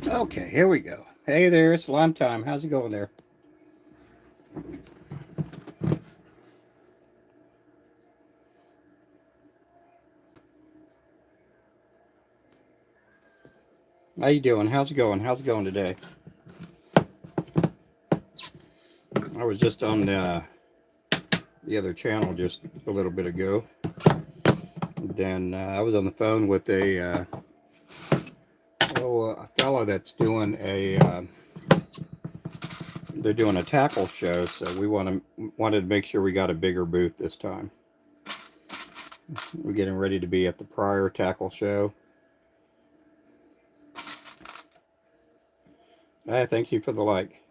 Okay, here we go. Hey there, it's lime time. How's it going there? How you doing? How's it going? How's it going today? I was just on the other channel just a little bit ago. Then I was on the phone with a fellow that's doing they're doing a tackle show, so we wanted to make sure we got a bigger booth this time. We're getting ready to be at the prior tackle show. Hey, thank you for the like.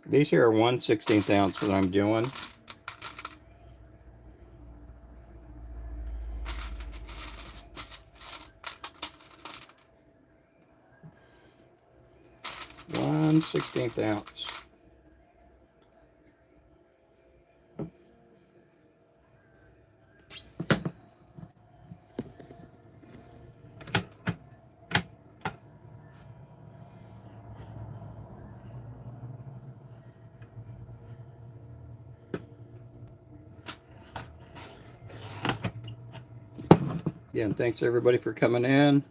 These here are 1/16 ounce that I'm doing. One 16th ounce. Again, thanks everybody for coming in.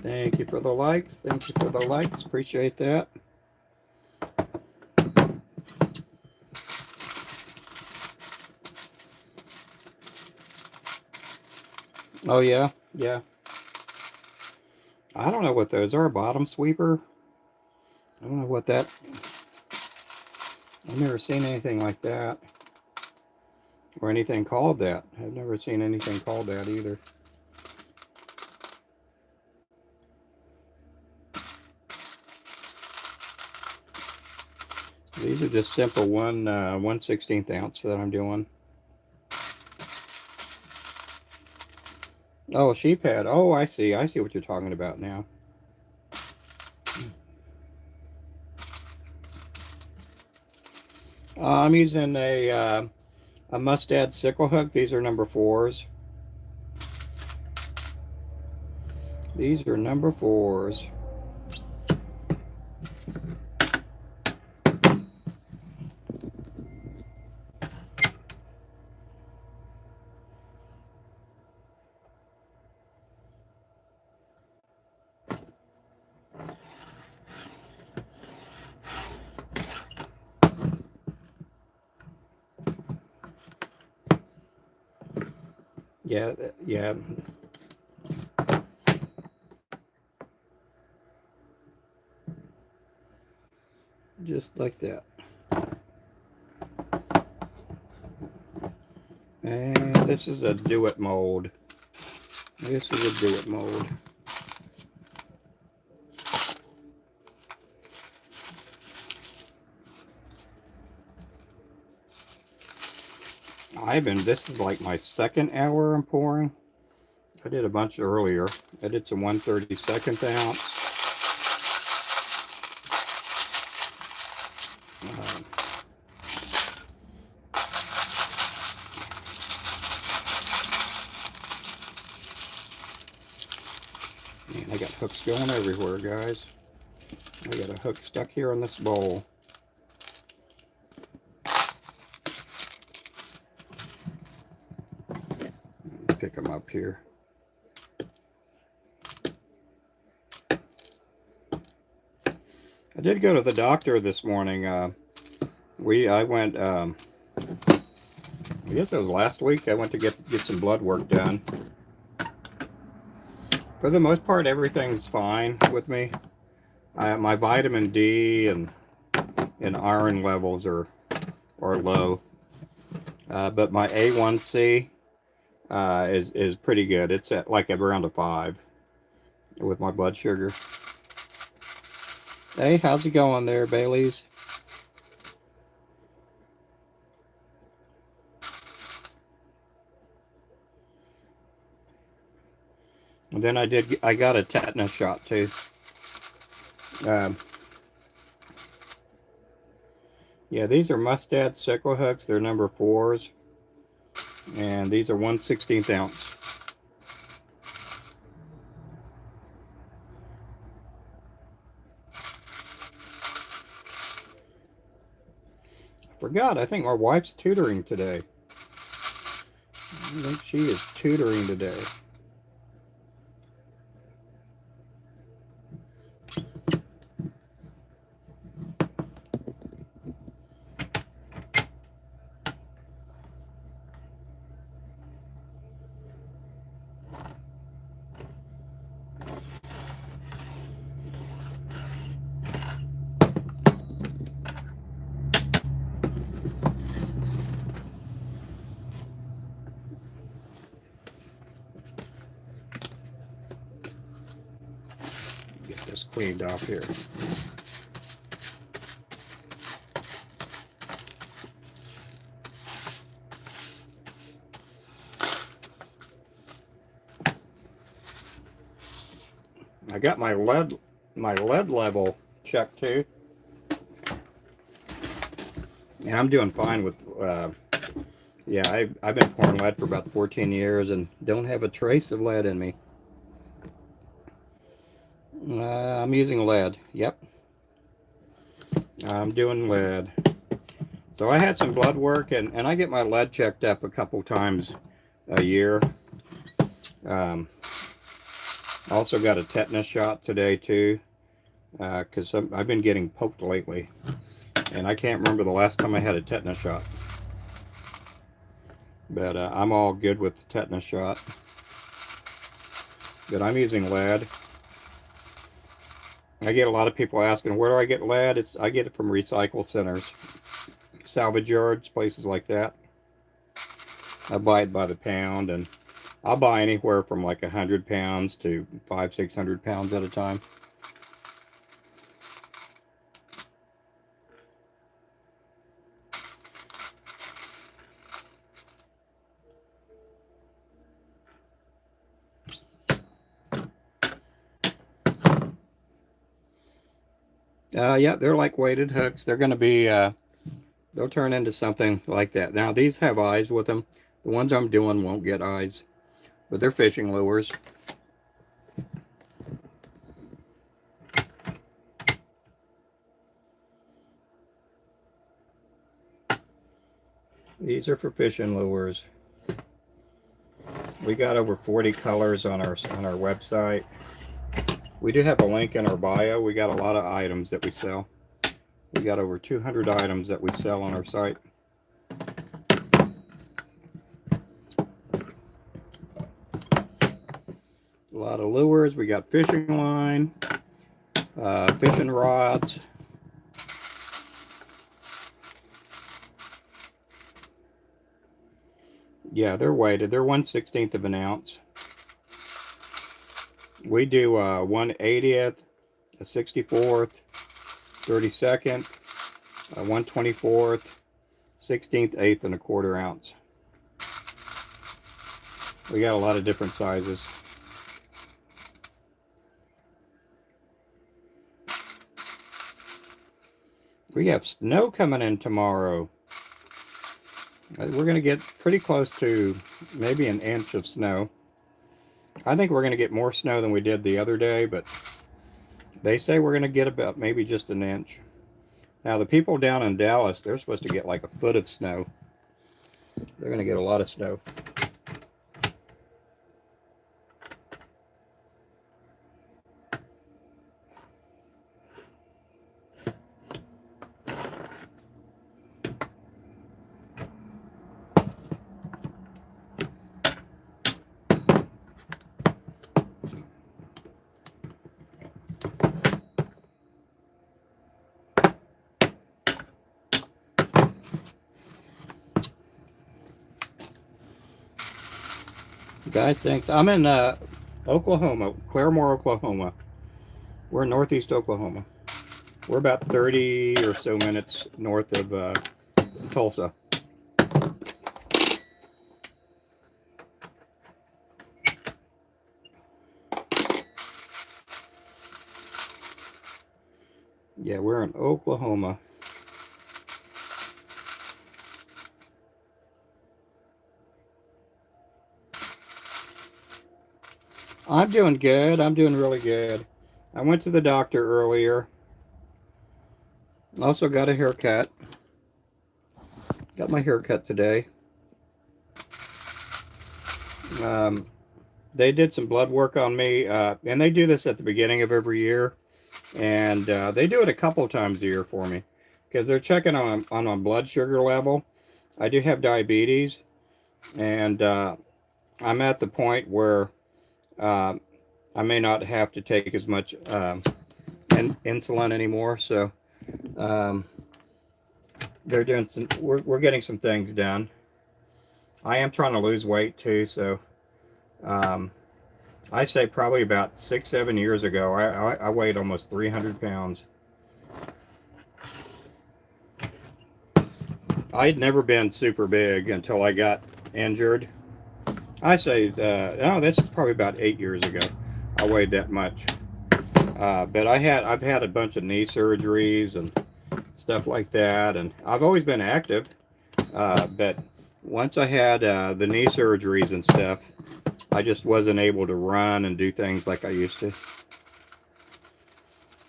Thank you for the likes. Thank you for the likes. Appreciate that. Oh yeah, yeah. I don't know what those are. A bottom sweeper. I don't know what that. I've never seen anything like that, or anything called that. I've never seen anything called that either. These are just simple 1/16 ounce that I'm doing. Oh, a sheep head. Oh, I see. I see what you're talking about now. I'm using a Mustad sickle hook. These are number 4s. These are number 4s. Yeah, yeah. Just like that. And this is a do-it mold. This is a do-it mold. This is like my second hour I'm pouring. I did a bunch earlier. I did some 1/32 ounce. Man, I got hooks going everywhere, guys. I got a hook stuck here in this bowl. Pick them up here. I did go to the doctor this morning. I went. I guess it was last week. I went to get some blood work done. For the most part, everything's fine with me. My vitamin D and iron levels are low, but my A1C is pretty good. It's at like around a 5 with my blood sugar. Hey, how's it going there, Bailey's? And then I got a tetanus shot too. Yeah, these are Mustad sickle hooks. They're number 4s. And these are 1/16 ounce. I forgot, I think my wife's tutoring today. I think she is tutoring today. Get this cleaned off here. I got my lead level checked too, and I'm doing fine with. Yeah, I've been pouring lead for about 14 years and don't have a trace of lead in me. I'm using lead. Yep, I'm doing lead. So I had some blood work, and I get my lead checked up a couple times a year. Also got a tetanus shot today too, because I've been getting poked lately, and I can't remember the last time I had a tetanus shot. But I'm all good with the tetanus shot. But I'm using lead. I get a lot of people asking, where do I get lead? I get it from recycle centers, salvage yards, places like that. I buy it by the pound, and I'll buy anywhere from like 100 pounds to 500-600 pounds at a time. Yeah, they're like weighted hooks. They're going to be, they'll turn into something like that. Now, these have eyes with them. The ones I'm doing won't get eyes, but they're fishing lures. These are for fishing lures. We got over 40 colors on our website. We do have a link in our bio. We got a lot of items that we sell. We got over 200 items that we sell on our site. A lot of lures. We got fishing line, fishing rods. Yeah, they're weighted. They're 1/16 of an ounce. We do 1/80th, a 64th, 32nd, a 1/24th, 16th, 1/8, and a 1/4 ounce. We got a lot of different sizes. We have snow coming in tomorrow. We're going to get pretty close to maybe an inch of snow. I think we're going to get more snow than we did the other day, but they say we're going to get about maybe just an inch. Now, the people down in Dallas, they're supposed to get like a foot of snow. They're going to get a lot of snow. Guys, thanks. I'm in Oklahoma, Claremore, Oklahoma. We're in northeast Oklahoma. We're about 30 or so minutes north of Tulsa. Yeah, we're in Oklahoma. I'm doing good. I'm doing really good. I went to the doctor earlier. Also got a haircut. Got my haircut today. Um, they did some blood work on me, and they do this at the beginning of every year, and they do it a couple times a year for me because they're checking on my blood sugar level. I do have diabetes, and I'm at the point where uh, I may not have to take as much insulin anymore. So um, they're doing some. We're getting some things done. I am trying to lose weight too, so um, I say probably about 6, 7 years ago, I weighed almost 300 pounds. I had never been super big until I got injured. I say, oh, this is probably about 8 years ago. I weighed that much. But I've had a bunch of knee surgeries and stuff like that, and I've always been active. But once I had the knee surgeries and stuff, I just wasn't able to run and do things like I used to.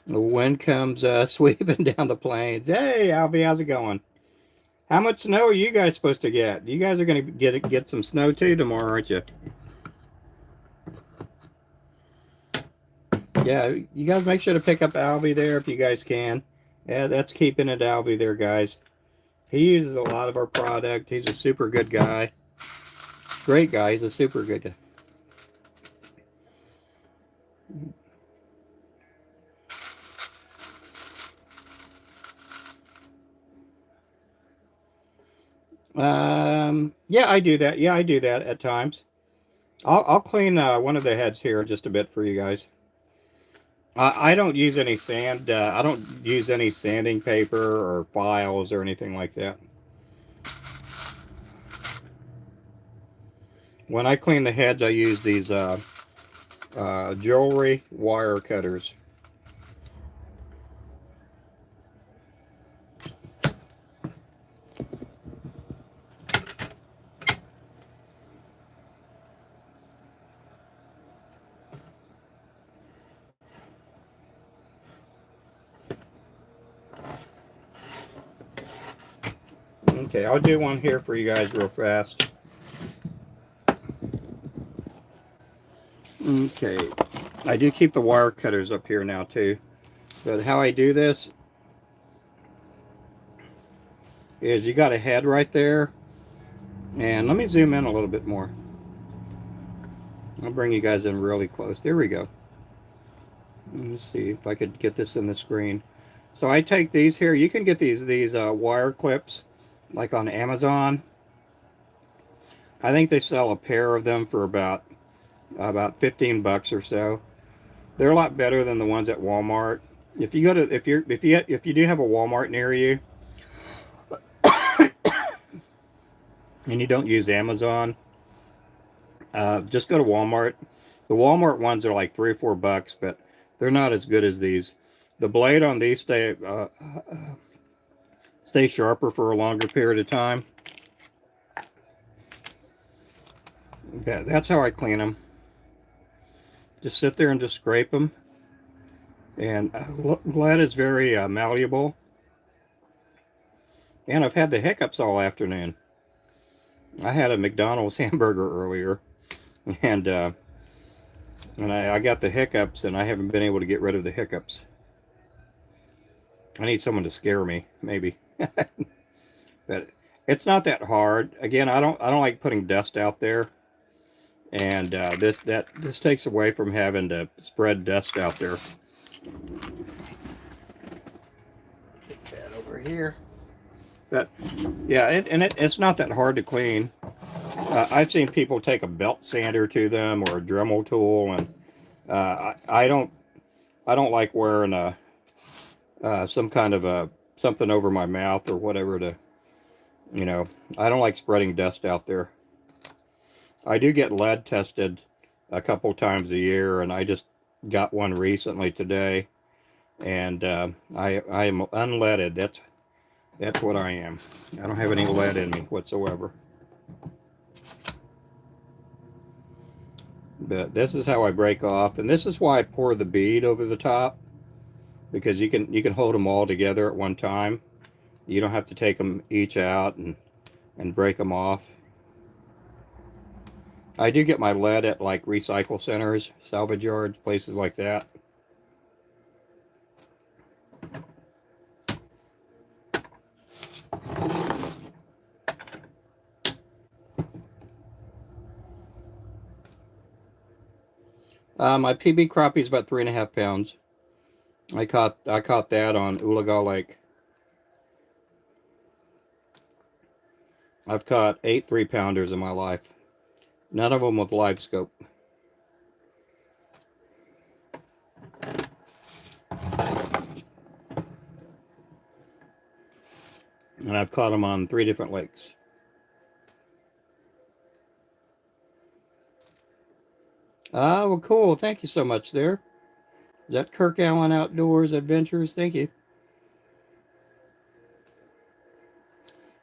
The wind comes sweeping down the plains. Hey, Alvy, how's it going? How much snow are you guys supposed to get? You guys are going to get some snow too tomorrow, aren't you? Yeah, you guys make sure to pick up Alvy there if you guys can. Yeah, that's keeping it Alvy there, guys. He uses a lot of our product. He's a super good guy. Great guy. He's a super good guy. Yeah, I do that. Yeah, I do that at times. I'll clean one of the heads here just a bit for you guys. I don't use any sand. I don't use any sanding paper or files or anything like that. When I clean the heads, I use these jewelry wire cutters. Okay, I'll do one here for you guys real fast. Okay, I do keep the wire cutters up here now too. But how I do this is you got a head right there. And let me zoom in a little bit more. I'll bring you guys in really close. There we go. Let me see if I could get this in the screen. So I take these here. You can get these wire clips like on Amazon. I think they sell a pair of them for about 15 bucks or so. They're a lot better than the ones at Walmart. If you go to if you do have a Walmart near you and you don't use Amazon, just go to Walmart. The Walmart ones are like 3 or 4 bucks, but they're not as good as these. The blade on these stay sharper for a longer period of time. Yeah, that's how I clean them. Just sit there and just scrape them. And lead is very malleable. And I've had the hiccups all afternoon. I had a McDonald's hamburger earlier, and I got the hiccups, and I haven't been able to get rid of the hiccups. I need someone to scare me, maybe. But it's not that hard. Again, I don't like putting dust out there, and this takes away from having to spread dust out there. Put that over here. But yeah, it's not that hard to clean. I've seen people take a belt sander to them or a Dremel tool, and I don't like wearing some kind of something over my mouth or whatever to, I don't like spreading dust out there. I do get lead tested a couple times a year, and I just got one recently today. and I am unleaded. That's what I am. I don't have any lead in me whatsoever. But this is how I break off, and this is why I pour the bead over the top, because you can hold them all together at one time. You don't have to take them each out and break them off. I do get my lead at like recycle centers, salvage yards, places like that. My PB crappie is about 3.5 pounds. I caught that on Ulaga Lake. I've caught 8 3-pounders in my life. None of them with live scope. And I've caught them on 3 different lakes. Ah, well, cool. Thank you so much there. Is that Kirk Allen Outdoors Adventures? Thank you.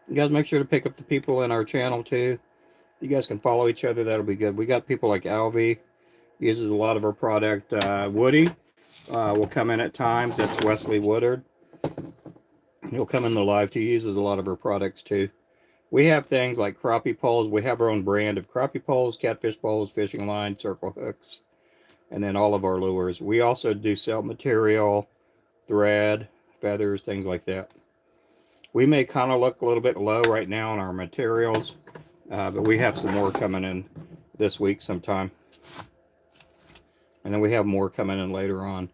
You guys make sure to pick up the people in our channel too. You guys can follow each other. That'll be good. We got people like Alvy, uses a lot of our product. Woody will come in at times. That's Wesley Woodard. He'll come in the live too. He uses a lot of our products too. We have things like crappie poles. We have our own brand of crappie poles, catfish poles, fishing line, circle hooks, and then all of our lures. We also do sell material, thread, feathers, things like that. We may kind of look a little bit low right now on our materials, but we have some more coming in this week sometime. And then we have more coming in later on.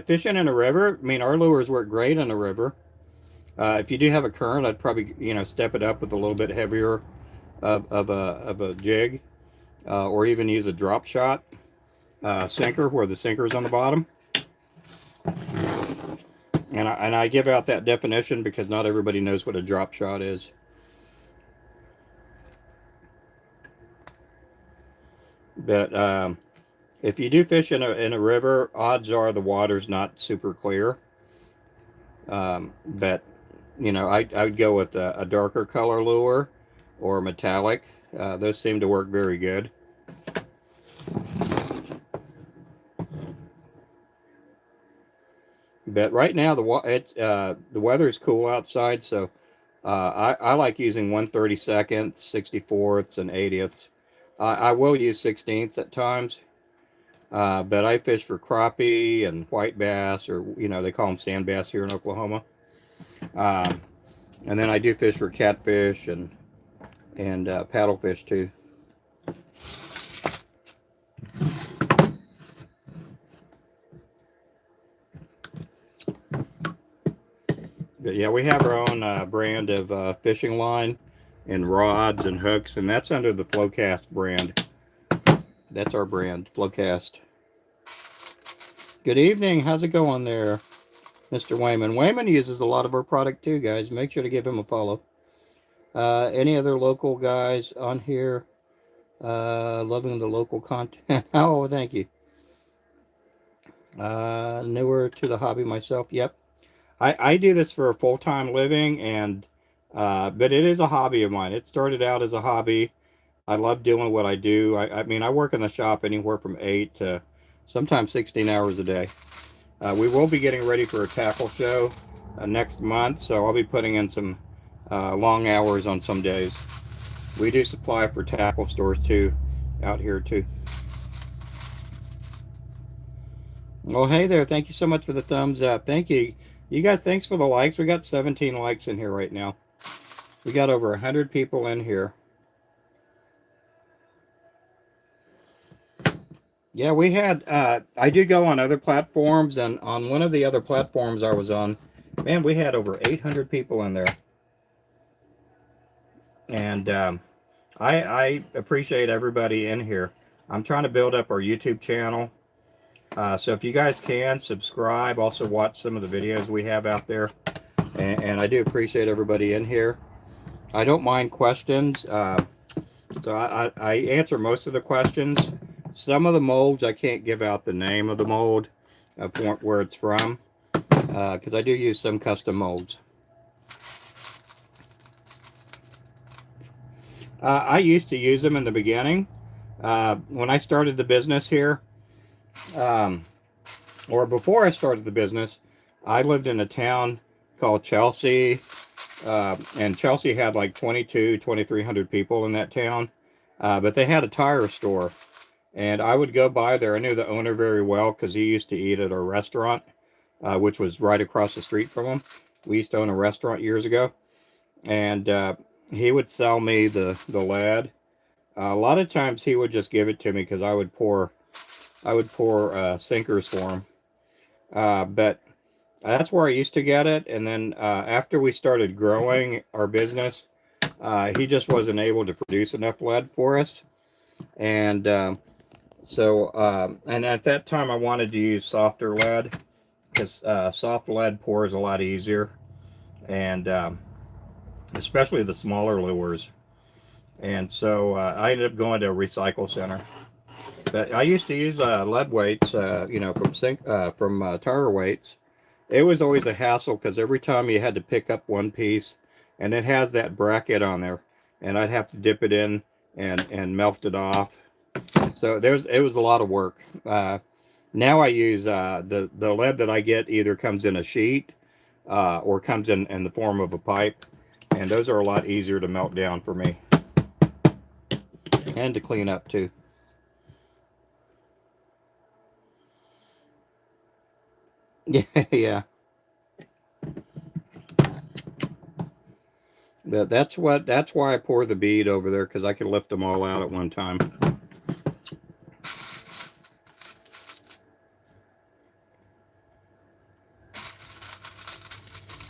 Fishing in a river, I mean, our lures work great in a river. If you do have a current, I'd probably, step it up with a little bit heavier of a jig, or even use a drop shot sinker where the sinker is on the bottom. And I give out that definition because not everybody knows what a drop shot is. But if you do fish in a river, odds are the water's not super clear. But I would go with a darker color lure or metallic. Those seem to work very good. But right now the weather's cool outside, so I like using 1/32, 64ths, and 80ths. I will use 16ths at times, but I fish for crappie and white bass, or they call them sand bass here in Oklahoma. And then I do fish for catfish and paddlefish too. But yeah, we have our own brand of fishing line and rods and hooks, and that's under the Flowcast brand. That's our brand, Flowcast. Good evening. How's it going there, Mr. Wayman? Wayman uses a lot of our product too, guys. Make sure to give him a follow. Any other local guys on here? Loving the local content. Oh, thank you. Newer to the hobby myself. Yep. I do this for a full-time living, and but it is a hobby of mine. It started out as a hobby. I love doing what I do. I mean, I work in the shop anywhere from 8 to sometimes 16 hours a day. We will be getting ready for a tackle show next month, so I'll be putting in some long hours on some days. We do supply for tackle stores too, out here too. Well, hey there. Thank you so much for the thumbs up. Thank you. You guys, thanks for the likes. We got 17 likes in here right now. We got over 100 people in here. Yeah, we had, I do go on other platforms, and on one of the other platforms I was on, man, we had over 800 people in there. And I appreciate everybody in here. I'm trying to build up our YouTube channel. So if you guys can, subscribe. Also watch some of the videos we have out there. And I do appreciate everybody in here. I don't mind questions. So I answer most of the questions. Some of the molds I can't give out the name of the mold, of where it's from, because I do use some custom molds. I used to use them in the beginning. When I started the business here, um, or before I started the business, I lived in a town called Chelsea, and Chelsea had like 2,300 people in that town, but they had a tire store, and I would go by there. I knew the owner very well because he used to eat at a restaurant, which was right across the street from him. We used to own a restaurant years ago, and he would sell me the lead. A lot of times he would just give it to me because I would pour sinkers for him. But that's where I used to get it. And then after we started growing our business, he just wasn't able to produce enough lead for us. And and at that time I wanted to use softer lead because soft lead pours a lot easier, and especially the smaller lures. And so I ended up going to a recycle center. But I used to use lead weights, from tire weights. It was always a hassle because every time you had to pick up one piece, and it has that bracket on there, and I'd have to dip it in and melt it off. So it was a lot of work. Now I use the lead that I get either comes in a sheet or comes in the form of a pipe, and those are a lot easier to melt down for me and to clean up too. Yeah, yeah. But that's why I pour the bead over there, because I can lift them all out at one time.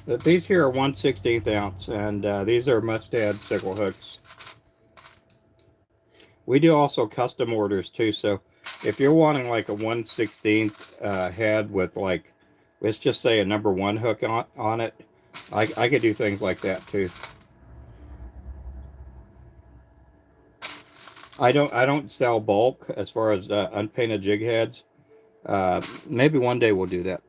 But these here are 1/16 ounce, and these are Mustad sickle hooks. We do also custom orders too, so if you're wanting like a 1/16 head with, like, let's just say a #1 hook on it, I could do things like that too. I don't sell bulk as far as unpainted jig heads. Maybe one day we'll do that.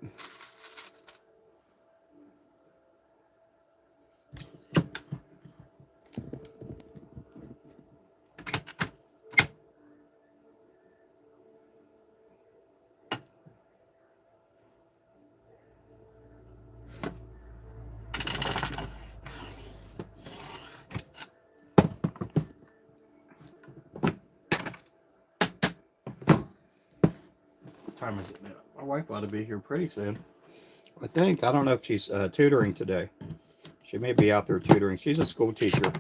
What time is it now? My wife ought to be here pretty soon, I think. I don't know if she's tutoring today. She may be out there tutoring. She's a school teacher,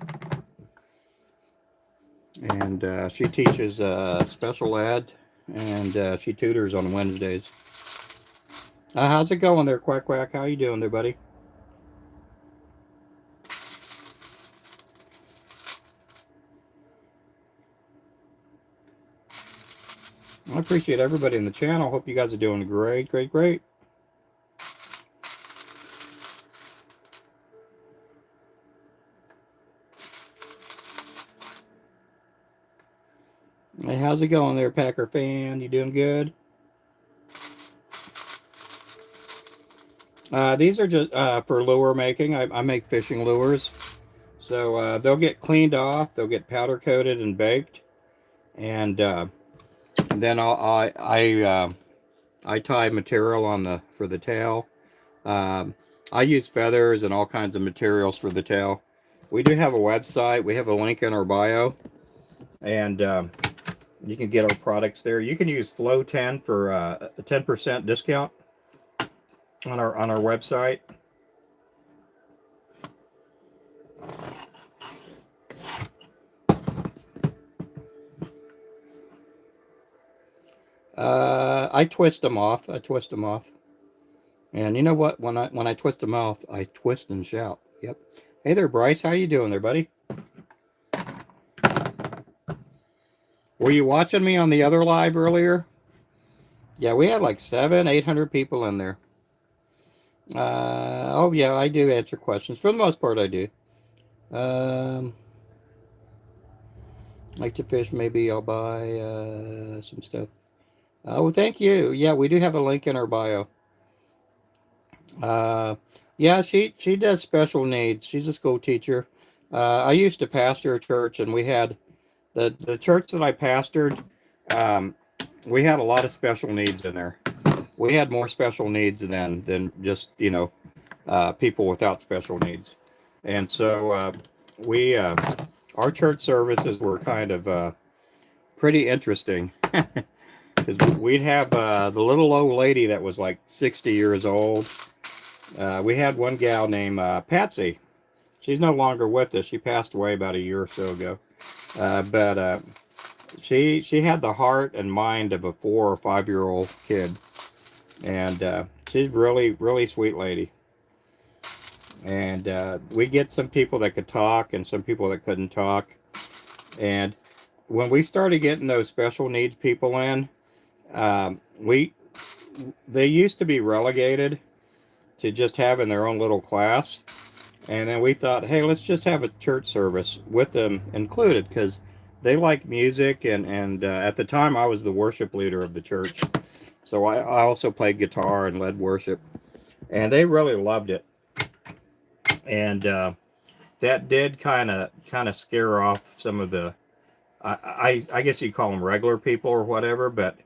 and she teaches special ed, and she tutors on Wednesdays. How's it going there, Quack Quack? How you doing there, buddy? I appreciate everybody in the channel. Hope you guys are doing great, great, great. Hey, how's it going there, Packer fan? You doing good? These are just for lure making. I make fishing lures. So they'll get cleaned off, they'll get powder coated and baked, and then I tie material on for the tail. Um, I use feathers and all kinds of materials for the tail. We do have a website. We have a link in our bio, and you can get our products there. You can use Flow 10 for a 10% discount on our website. I twist them off. I twist them off. And you know what? When I twist them off, I twist and shout. Yep. Hey there, Bryce. How you doing there, buddy? Were you watching me on the other live earlier? Yeah, we had like 800 people in there. Oh yeah, I do answer questions. For the most part, I do. Um, Like to fish, maybe I'll buy some stuff. Oh, thank you. Yeah, we do have a link in our bio. Uh, yeah, she does special needs. She's a school teacher. I used to pastor a church, and we had the church that I pastored. Um, we had a lot of special needs in there. We had more special needs than just people without special needs, and so we our church services were kind of pretty interesting because we'd have the little old lady that was like 60 years old. We had one gal named Patsy. She's no longer with us. She passed away about a year or so ago. But she had the heart and mind of a 4 or 5 year old kid, and she's really sweet lady. And we get some people that could talk and some people that couldn't talk. And when we started getting those special needs people in, we they used to be relegated to just having their own little class. And then we thought, hey, let's just have a church service with them included because they like music. And at the time, I was the worship leader of the church. So I also played guitar and led worship. And they really loved it. And that did kind of scare off some of the, I guess you call them regular people or whatever. But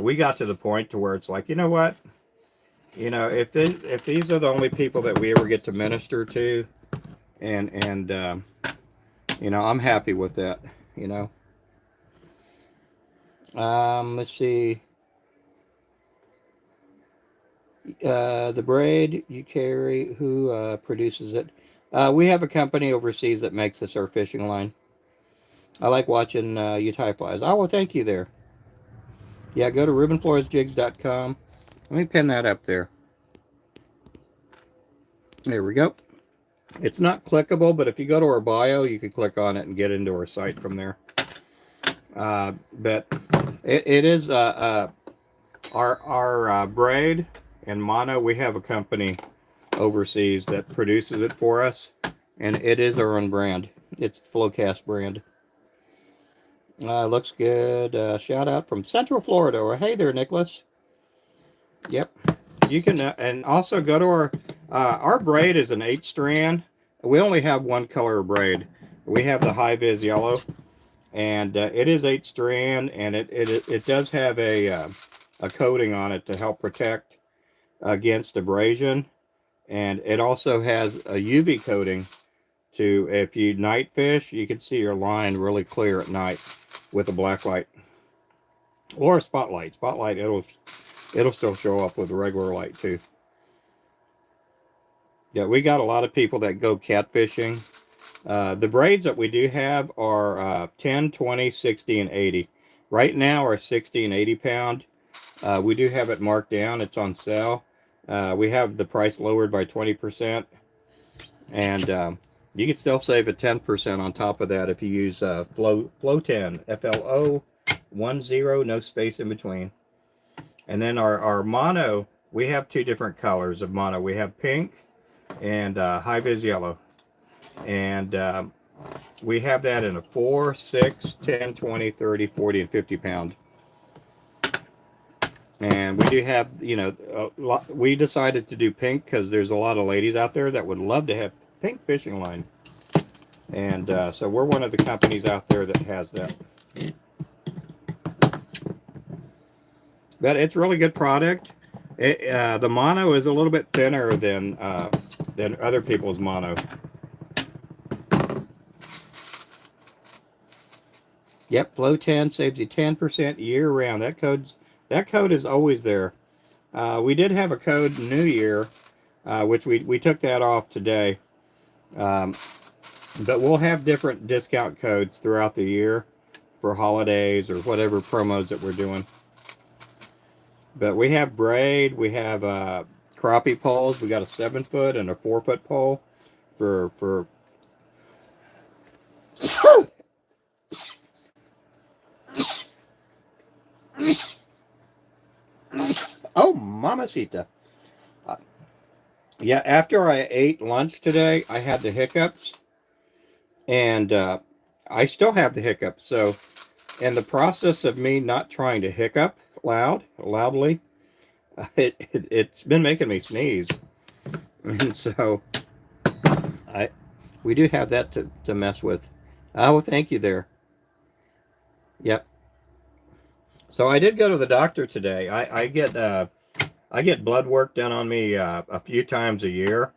we got to the point to where it's like, you know what? If these are the only people that we ever get to minister to, and I'm happy with that. Let's see. The braid you carry, who produces it? We have a company overseas that makes us our fishing line. I like watching you tie flies. Oh, well, thank you there. Yeah, go to RubenFloresJigs.com. Let me pin that up there. There we go. It's not clickable, but if you go to our bio, you can click on it and get into our site from there. But it is our braid and mono. We have a company overseas that produces it for us, and it is our own brand. It's the Flowcast brand. Looks good. Shout out from Central Florida. Or hey there, Nicholas. Yep. You can and also go to our braid is an 8-strand. We only have one color of braid. We have the high vis yellow, and it is 8-strand, and it does have a coating on it to help protect against abrasion, and it also has a UV coating to if you night fish, you can see your line really clear at night with a black light or a spotlight. Spotlight, it'll still show up with a regular light too. Yeah, we got a lot of people that go catfishing. The braids that we do have are 10, 20, 60, and 80. Right now, our 60 and 80 pound, we do have it marked down. It's on sale. We have the price lowered by 20%. And you can still save a 10% on top of that if you use Flow 10, FLO10, no space in between. And then our mono, we have 2 different colors of mono. We have pink and high vis yellow. And we have that in a 4, 6, 10, 20, 30, 40, and 50 pound. And we do have, we decided to do pink because there's a lot of ladies out there that would love to have pink fishing line. And so we're one of the companies out there that has that. But it's really good product. The mono is a little bit thinner than other people's mono. Yep, Flow 10 saves you 10% year round. That code is always there. We did have a code New Year, which we took that off today. But we'll have different discount codes throughout the year for holidays or whatever promos that we're doing. But we have braid, we have crappie poles. We got a 7-foot and a 4-foot pole for oh, mamacita. Yeah, after I ate lunch today, I had the hiccups, and I still have the hiccups. So in the process of me not trying to hiccup loudly, it's been making me sneeze. And so I we do have that to mess with. Oh, thank you there. Yep. So I did go to the doctor today. I get blood work done on me a few times a year.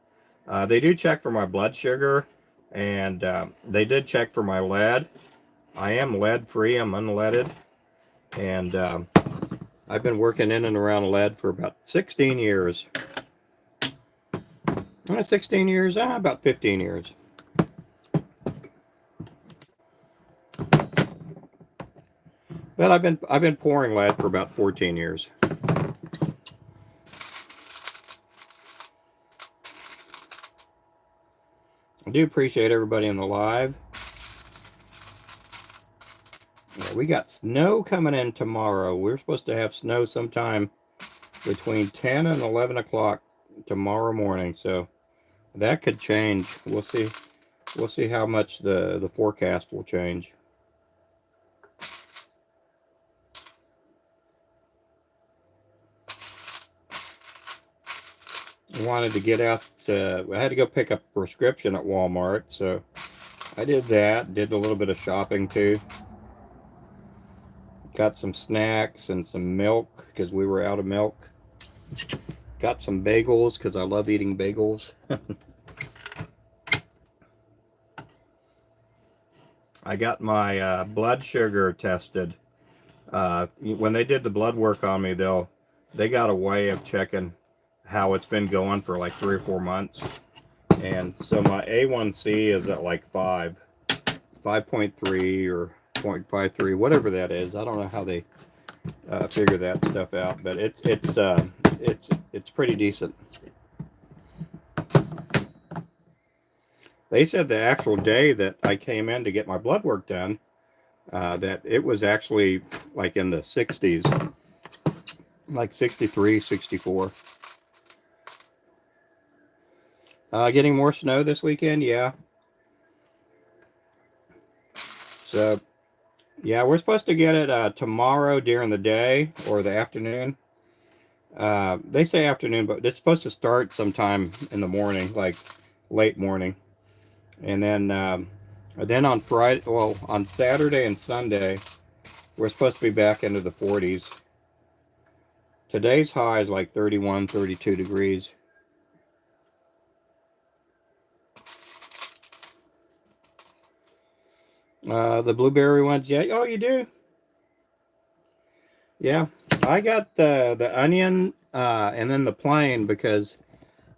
They do check for my blood sugar, and they did check for my lead. I am lead free. I'm unleaded, and I've been working in and around lead for about 16 years. 16 years? About 15 years. But I've been pouring lead for about 14 years. I do appreciate everybody in the live. Yeah, we got snow coming in tomorrow. We're supposed to have snow sometime between 10 and 11 o'clock tomorrow morning. So that could change. We'll see. We'll see how much the forecast will change. I wanted to get out. I had to go pick up a prescription at Walmart, so I did that. Did a little bit of shopping too. Got some snacks and some milk because we were out of milk. Got some bagels because I love eating bagels. I got my blood sugar tested. When they did the blood work on me, they got a way of checking how it's been going for like 3 or 4 months. And so my A1C is at like 5.3 or 0.53, whatever that is. I don't know how they figure that stuff out, but it's pretty decent. They said the actual day that I came in to get my blood work done, that it was actually like in the 60s, like 63, 64. Getting more snow this weekend, yeah. So, yeah, we're supposed to get it tomorrow during the day or the afternoon. They say afternoon, but it's supposed to start sometime in the morning, like late morning. And then on Friday, well, on Saturday and Sunday, we're supposed to be back into the 40s. Today's high is like 31, 32 degrees. The blueberry ones, yeah. Oh, you do? Yeah. I got the onion and then the plain because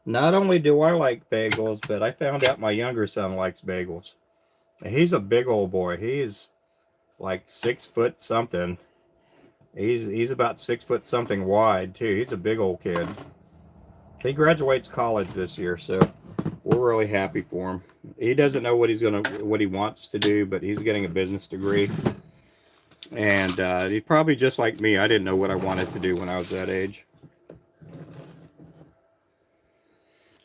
not only do I like bagels, but I found out my younger son likes bagels. He's a big old boy. He's like 6 foot something. He's about 6 foot something wide too. He's a big old kid. He graduates college this year, so we're really happy for him. He doesn't know what he wants to do, but he's getting a business degree. And he's probably just like me. I didn't know what I wanted to do when I was that age.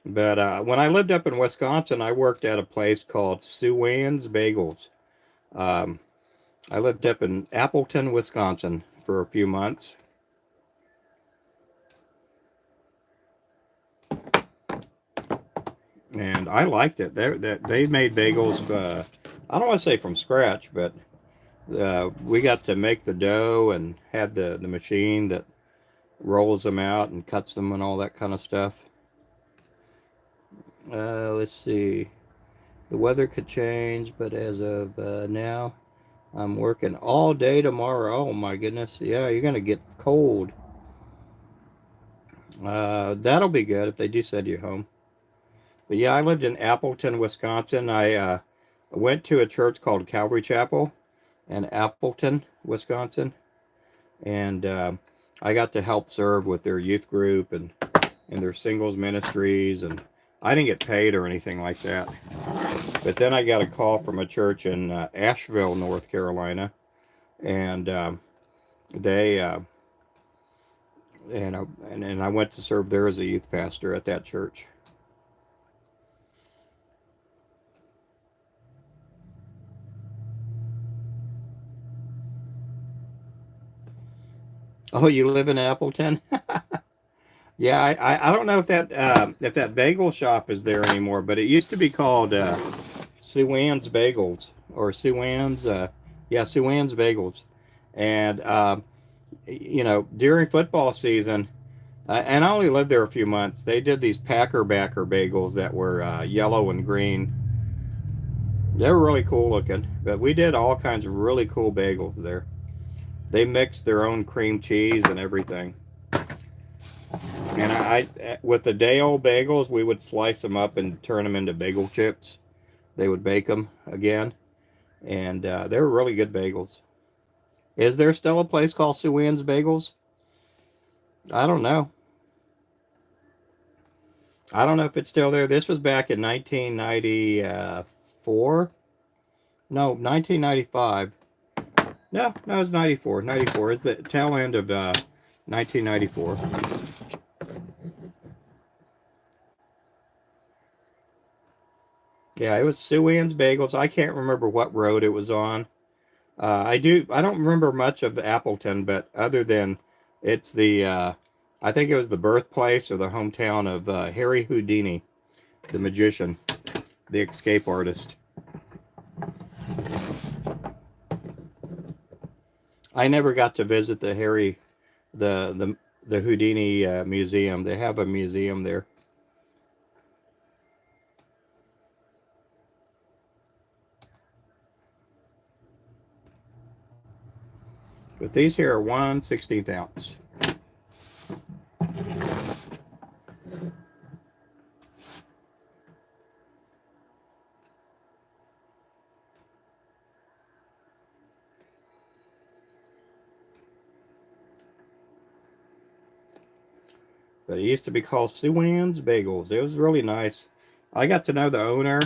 But when I lived up in Wisconsin, I worked at a place called Suan's Bagels. Um, I lived up in Appleton, Wisconsin for a few months. And I liked it. They made bagels, I don't want to say from scratch, but we got to make the dough and had the machine that rolls them out and cuts them and all that kind of stuff. Let's see. The weather could change, but as of now, I'm working all day tomorrow. Oh my goodness. Yeah, you're going to get cold. That'll be good if they do send you home. But yeah, I lived in Appleton, Wisconsin. I went to a church called Calvary Chapel in Appleton, Wisconsin. And I got to help serve with their youth group and their singles ministries. And I didn't get paid or anything like that. But then I got a call from a church in Asheville, North Carolina. And they... and I went to serve there as a youth pastor at that church. Oh, you live in Appleton? Yeah, I don't know if that bagel shop is there anymore, but it used to be called Sue Ann's Bagels or Sue Ann's yeah, Sue Ann's Bagels. And you know, during football season, and I only lived there a few months, they did these Packer Backer bagels that were yellow and green. They were really cool looking, but we did all kinds of really cool bagels there. They mixed their own cream cheese and everything. And with the day old bagels, we would slice them up and turn them into bagel chips. They would bake them again, and they were really good bagels. Is there still a place called Sue Ann's Bagels? I don't know. I don't know if it's still there. This was back in 1994. No, 1995. No, no, it was 94. 94 is the tail end of 1994. Yeah, it was Sue Ann's Bagels. I can't remember what road it was on. I don't remember much of Appleton, but other than it's I think it was the birthplace or the hometown of Harry Houdini, the magician, the escape artist. I never got to visit the Houdini museum. They have a museum there. But these here are 1/16 ounce. But it used to be called Sue Ann's Bagels. It was really nice. I got to know the owner.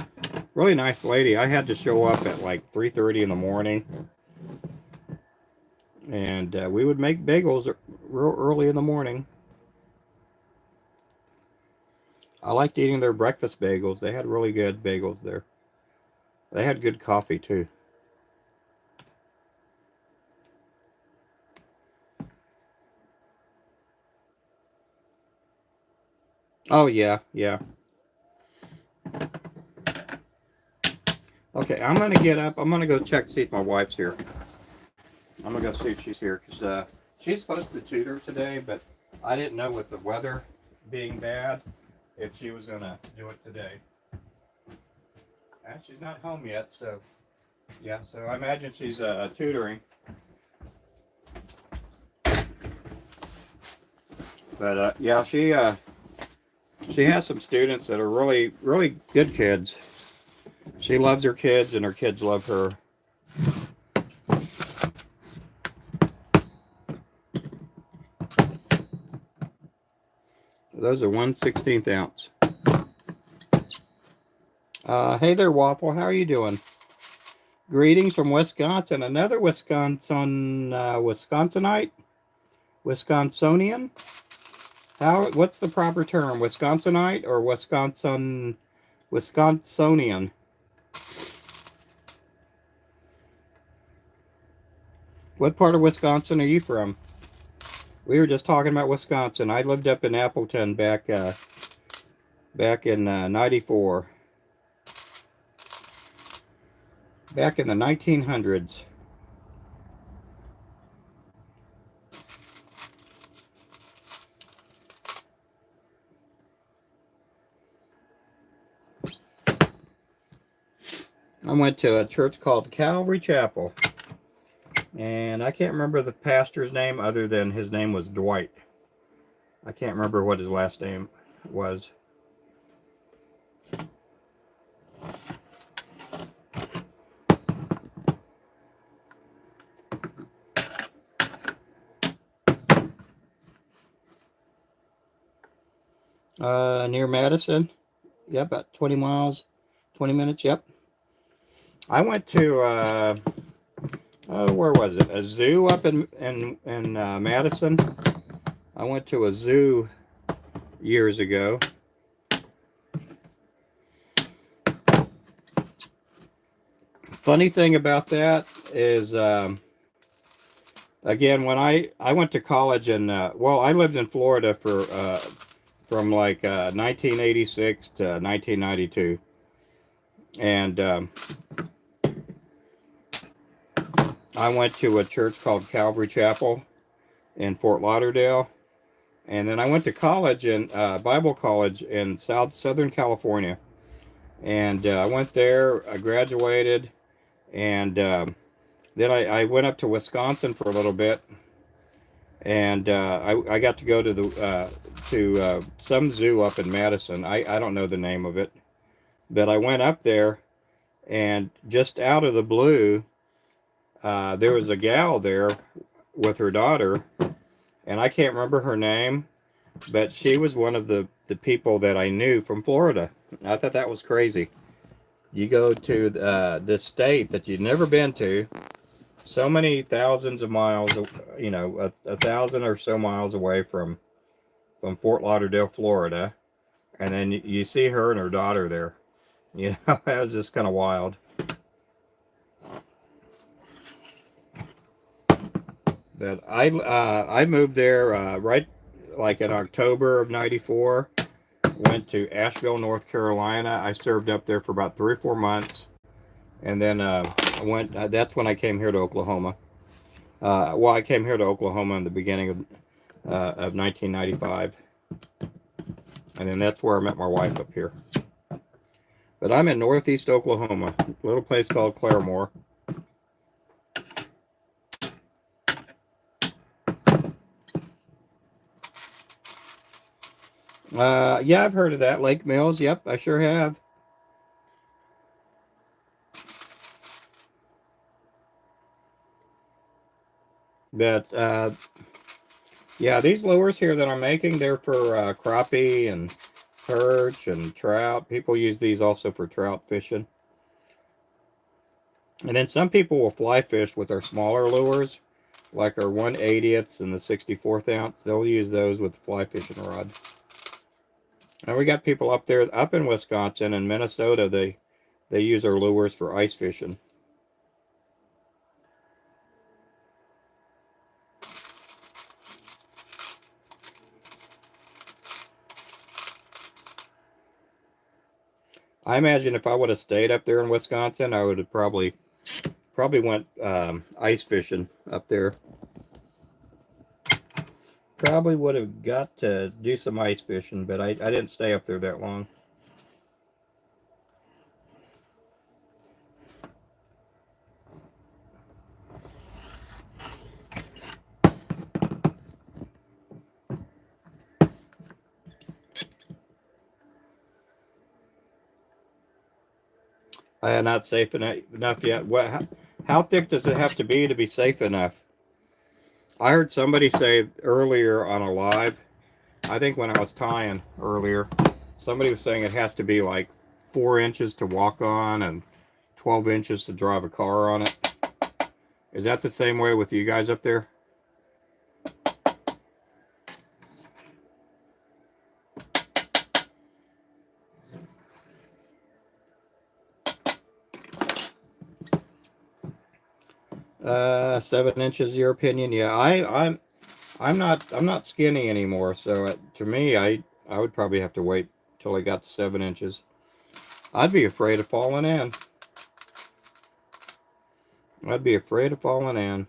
Really nice lady. I had to show up at like 3:30 in the morning, and we would make bagels real early in the morning. I liked eating their breakfast bagels. They had really good bagels there. They had good coffee too. Oh yeah, yeah. Okay, I'm gonna get up. I'm gonna go check see if my wife's here. I'm gonna go see if she's here because she's supposed to tutor today, but I didn't know with the weather being bad if she was gonna do it today. And she's not home yet, so yeah. So I imagine she's tutoring. But yeah, she has some students that are really really good kids. She loves her kids, and her kids love her. Those are 1/16 ounce. Hey there, Waffle. How are you doing? Greetings from Wisconsin. Another Wisconsinite, Wisconsonian. How? What's the proper term? Wisconsinite or Wisconsonian? What part of Wisconsin are you from? We were just talking about Wisconsin. I lived up in Appleton back in '94. Back in the 1900s. I went to a church called Calvary Chapel. And I can't remember the pastor's name other than his name was Dwight. I can't remember what his last name was. Near Madison. Yep, about 20 miles, 20 minutes. Yep. I went to where was it? A zoo up in Madison. I went to a zoo years ago. Funny thing about that is Again, when I went to college and well, I lived in Florida for from like 1986 to 1992, and I went to a church called Calvary Chapel in Fort Lauderdale, and then I went to college in Bible college in Southern California, and I went there. I graduated, and then I went up to Wisconsin for a little bit, and I got to go to some zoo up in Madison. I don't know the name of it, but I went up there, and just out of the blue, there was a gal there with her daughter, and I can't remember her name, but she was one of the people that I knew from Florida. I thought that was crazy. You go to this state that you've never been to, so many thousands of miles, you know, a thousand or so miles away from Fort Lauderdale, Florida, and then you see her and her daughter there. You know, that was just kind of wild. But I moved there right like in October of '94. Went to Asheville, North Carolina. I served up there for about 3 or 4 months, and then I went. That's when I came here to Oklahoma. Well, I came here to Oklahoma in the beginning of 1995, and then that's where I met my wife up here. But I'm in Northeast Oklahoma, a little place called Claremore. Yeah, I've heard of that. Lake Mills. Yep, I sure have. But yeah, these lures here that I'm making, they're for crappie and perch and trout. People use these also for trout fishing. And then some people will fly fish with our smaller lures, like our 1/80ths and the 64th ounce. They'll use those with the fly fishing rod. And we got people up there, up in Wisconsin and Minnesota, they use our lures for ice fishing. I imagine if I would have stayed up there in Wisconsin, I would have probably went ice fishing up there. Probably would have got to do some ice fishing, but I didn't stay up there that long. I am not safe enough yet. How thick does it have to be safe enough? I heard somebody say earlier on a live, I think when I was tying earlier, somebody was saying it has to be like 4 inches to walk on and 12 inches to drive a car on it. Is that the same way with you guys up there? 7 inches, your opinion? Yeah, I'm not skinny anymore, so to me, I would probably have to wait till I got to 7 inches. I'd be afraid of falling in. I'd be afraid of falling in.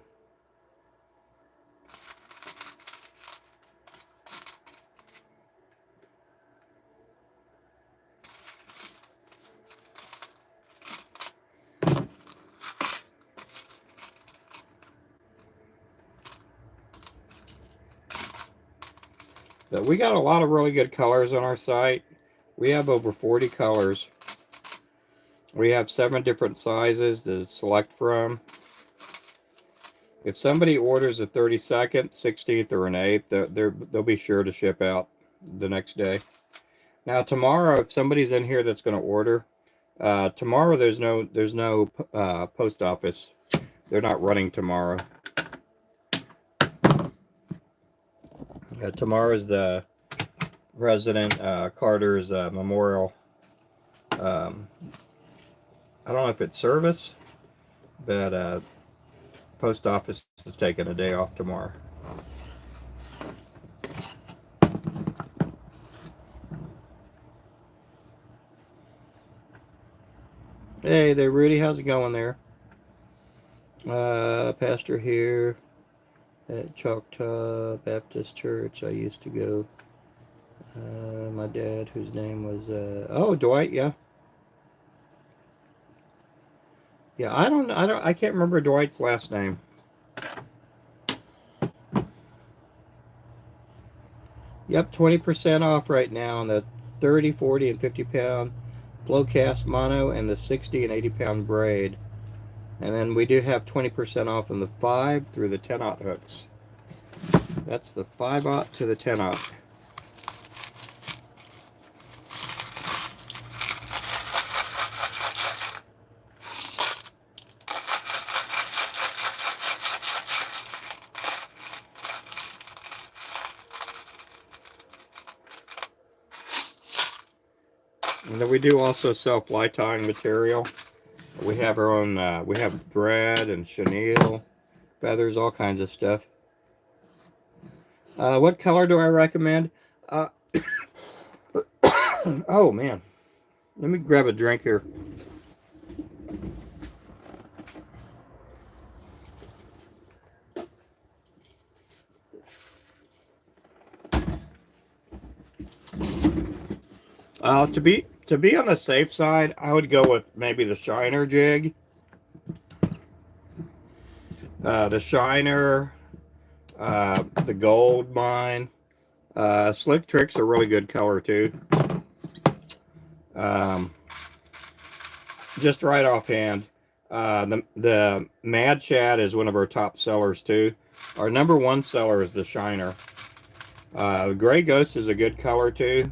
But we got a lot of really good colors on our site. We have over 40 colors. We have 7 different sizes to select from. If somebody orders a 32nd, 16th, or an 8th, they'll be sure to ship out the next day. Now tomorrow, if somebody's in here that's going to order, tomorrow there's no post office. They're not running tomorrow. Tomorrow is the President Carter's memorial. I don't know if it's service, but post office is taking a day off tomorrow. Hey there, Rudy. How's it going there? Pastor here at Choctaw Baptist Church. I used to go. My dad, whose name was oh, Dwight. Yeah, yeah. I can't remember Dwight's last name. Yep, 20% off right now on the 30, 40, and 50 pound flow cast mono and the 60 and 80 pound braid. And then we do have 20% off on the 5 through the 10-aught hooks. That's the 5-aught to the 10-aught. And then we do also sell fly tying material. We have our own, we have thread and chenille, feathers, all kinds of stuff. What color do I recommend? Oh man, let me grab a drink here. To be on the safe side, I would go with maybe the Shiner jig. The Shiner, the Gold Mine. Slick Trick's a really good color too. Just right offhand, the Mad Shad is one of our top sellers too. Our number one seller is the Shiner. The Gray Ghost is a good color too.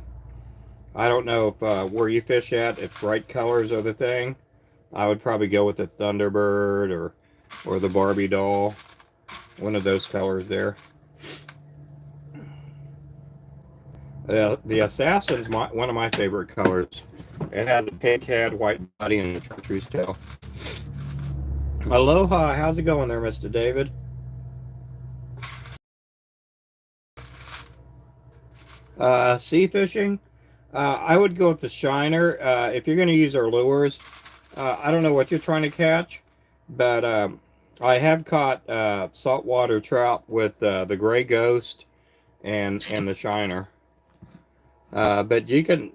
I don't know if where you fish at, if bright colors are the thing. I would probably go with the Thunderbird or the Barbie doll. One of those colors there. The Assassin's one of my favorite colors. It has a pink head, white body, and a chartreuse tail. Aloha, how's it going there, Mr. David? Sea fishing? I would go with the Shiner. If you're going to use our lures, I don't know what you're trying to catch, but I have caught saltwater trout with the Gray Ghost and the Shiner. But you can,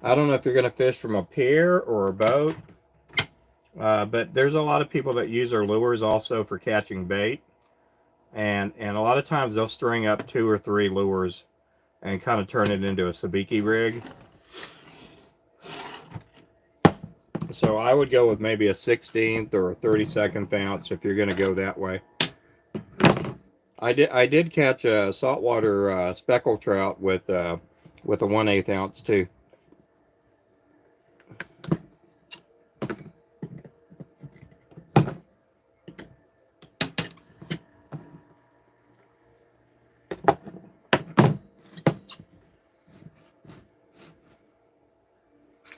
I don't know if you're going to fish from a pier or a boat, but there's a lot of people that use our lures also for catching bait, and a lot of times they'll string up 2 or 3 lures and kind of turn it into a sabiki rig. So I would go with maybe a 16th or a 32nd ounce if you're going to go that way. I did catch a saltwater speckled trout with a 1/8 ounce too.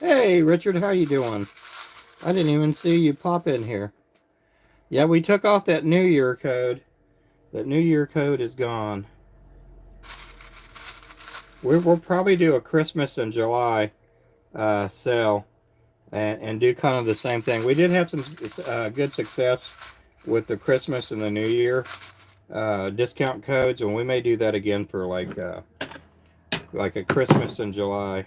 Hey, Richard, how you doing? I didn't even see you pop in here. Yeah, we took off that New Year code. That New Year code is gone. We'll probably do a Christmas and July sale and do kind of the same thing. We did have some good success with the Christmas and the New Year discount codes, and we may do that again for like a Christmas in July.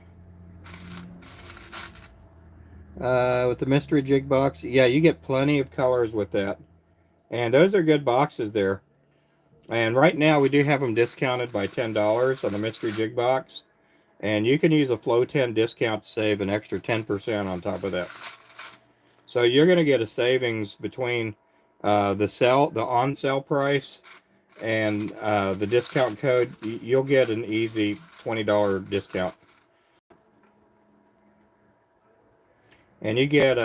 With the mystery jig box, yeah, you get plenty of colors with that, and those are good boxes there. And right now we do have them discounted by $10 on the mystery jig box, and you can use a Flow 10 discount to save an extra 10% on top of that. So you're going to get a savings between the on sale price and the discount code. You'll get an easy $20 discount. And you get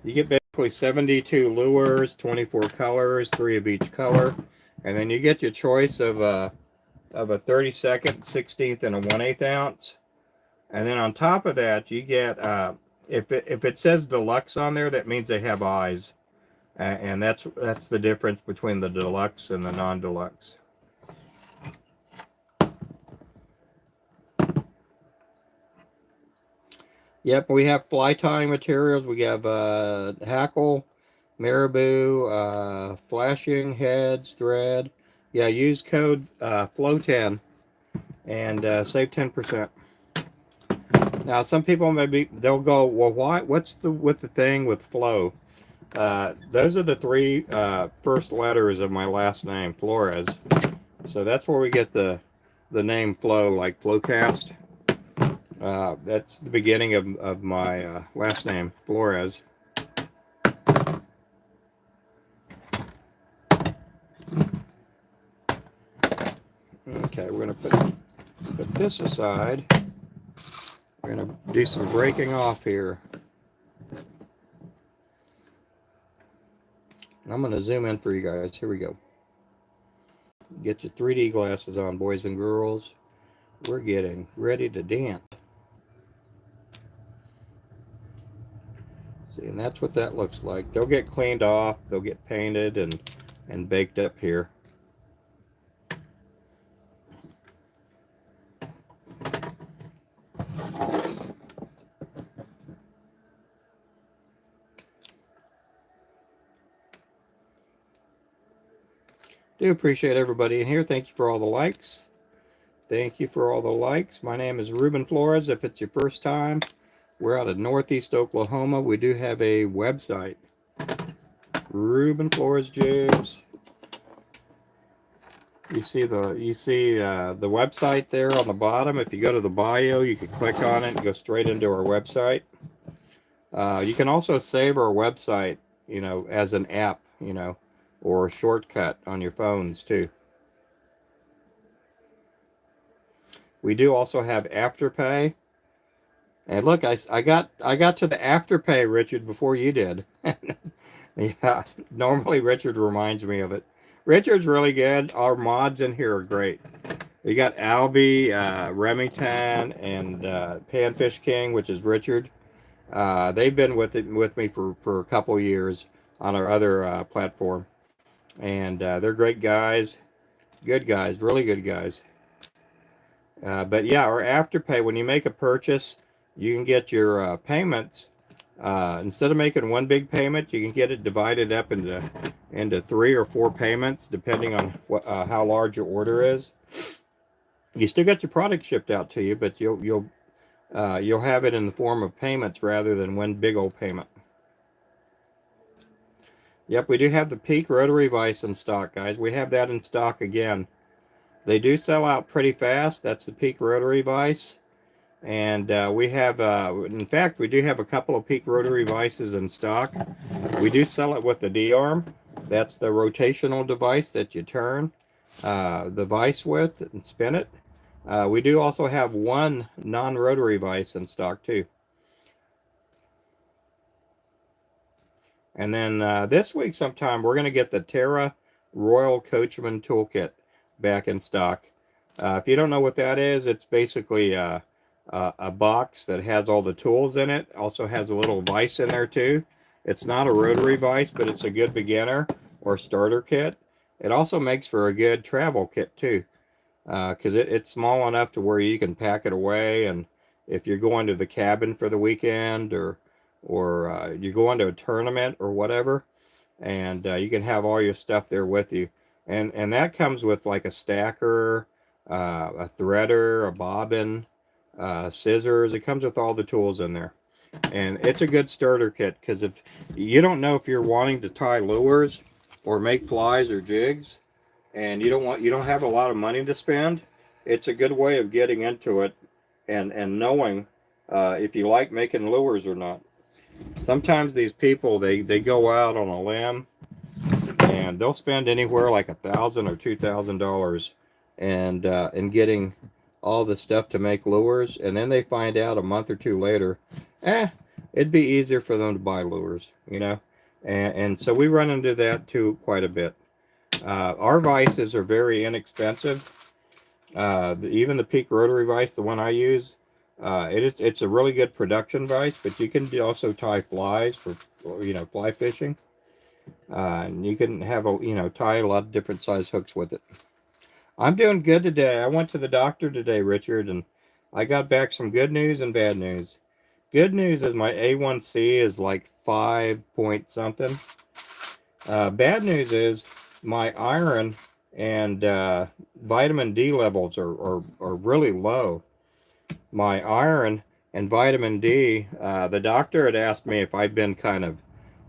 basically 72 lures, 24 colors, 3 of each color, and then you get your choice of a 32nd, 16th, and a 1/8 ounce. And then on top of that, you get if it says deluxe on there, that means they have eyes. And that's the difference between the deluxe and the non-deluxe. Yep, we have fly tying materials. We have hackle, marabou, flashing heads, thread. Yeah, use code FLOW10 and save 10%. Now, some people they'll go, well, why? What's with the thing with flow? Those are the three first letters of my last name, Flores. So that's where we get the name Flow, like Flowcast. That's the beginning of my last name, Flores. Okay, we're going to put this aside. We're going to do some breaking off here. I'm going to zoom in for you guys. Here we go. Get your 3D glasses on, boys and girls. We're getting ready to dance. See, and that's what that looks like. They'll get cleaned off. They'll get painted and baked up here. Do appreciate everybody in here. Thank you for all the likes. Thank you for all the likes. My name is Ruben Flores. If it's your first time, we're out of Northeast Oklahoma. We do have a website, Ruben Flores Jigs. You see the website there on the bottom. If you go to the bio, you can click on it and go straight into our website. You can also save our website, as an app, or a shortcut on your phones too. We do also have Afterpay. And look, I got to the Afterpay, Richard, before you did. Yeah, normally Richard reminds me of it. Richard's really good. Our mods in here are great. We got Albie, Remington, and Panfish King, which is Richard. They've been with me for a couple years on our other platform. And they're great guys. Good guys, really good guys. But yeah, our Afterpay, when you make a purchase, you can get your payments. Instead of making one big payment, you can get it divided up into 3 or 4 payments, depending on how large your order is. You still get your product shipped out to you, but you'll have it in the form of payments rather than one big old payment. Yep, we do have the Peak rotary vise in stock, guys. We have that in stock again. They do sell out pretty fast. That's the Peak rotary vise. And we have, in fact, we do have a couple of Peak rotary vices in stock. We do sell it with the D-arm. That's the rotational device that you turn the vise with and spin it. We do also have one non-rotary vise in stock too. And then this week sometime, we're going to get the Terra Royal Coachman Toolkit back in stock. If you don't know what that is, it's basically a box that has all the tools in it. Also has a little vise in there too. It's not a rotary vise, but it's a good beginner or starter kit. It also makes for a good travel kit too, because it's small enough to where you can pack it away. And if you're going to the cabin for the weekend or you're going to a tournament or whatever, and you can have all your stuff there with you. And that comes with like a stacker, a threader, a bobbin, scissors. It comes with all the tools in there. And it's a good starter kit, because if you don't know if you're wanting to tie lures or make flies or jigs, and you don't have a lot of money to spend, it's a good way of getting into it and knowing if you like making lures or not. Sometimes these people, they go out on a limb and they'll spend anywhere like $1,000 or $2,000 and in getting all the stuff to make lures, and then they find out a month or two later, it'd be easier for them to buy lures, and so we run into that too quite a bit. Our vices are very inexpensive. Even the Peak rotary vise, the one I use, it's a really good production vise, but you can also tie flies for fly fishing. And you can have tie a lot of different size hooks with it. I'm doing good today. I went to the doctor today, Richard, and I got back some good news and bad news. Good news is my A1C is like 5 point something. Bad news is my iron and vitamin D levels are really low. My iron and vitamin D, the doctor had asked me if I'd been kind of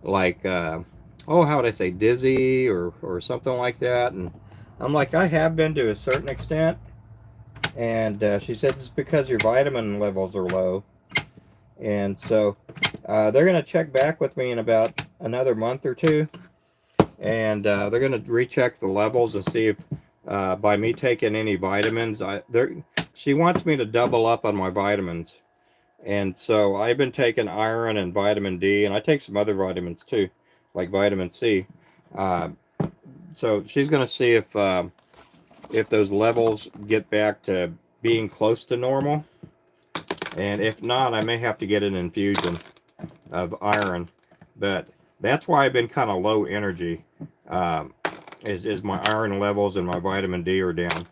like, how would I say, dizzy or something like that. And I'm like, I have been to a certain extent. And she said it's because your vitamin levels are low. And so they're going to check back with me in about another month or two. And they're going to recheck the levels and see if by me taking any vitamins, she wants me to double up on my vitamins. And so I've been taking iron and vitamin D, and I take some other vitamins too, like vitamin C. Uh, so she's going to see if those levels get back to being close to normal. And if not, I may have to get an infusion of iron. But that's why I've been kind of low energy, is my iron levels and my vitamin D are down.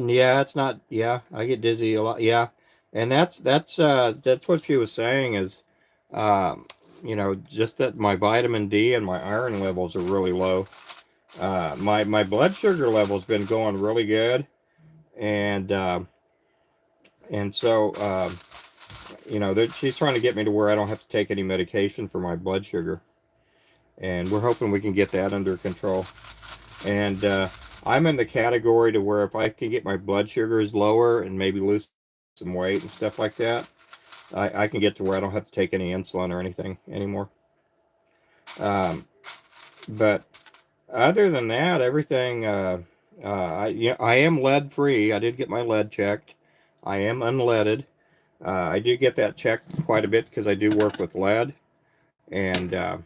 Yeah, it's not. Yeah, I get dizzy a lot. Yeah, and that's what she was saying is, just that my vitamin D and my iron levels are really low. My blood sugar level's been going really good, and so she's trying to get me to where I don't have to take any medication for my blood sugar, and we're hoping we can get that under control. And I'm in the category to where if I can get my blood sugars lower and maybe lose some weight and stuff like that, I can get to where I don't have to take any insulin or anything anymore. But other than that, everything, I am lead free. I did get my lead checked. I am unleaded. I do get that checked quite a bit because I do work with lead. And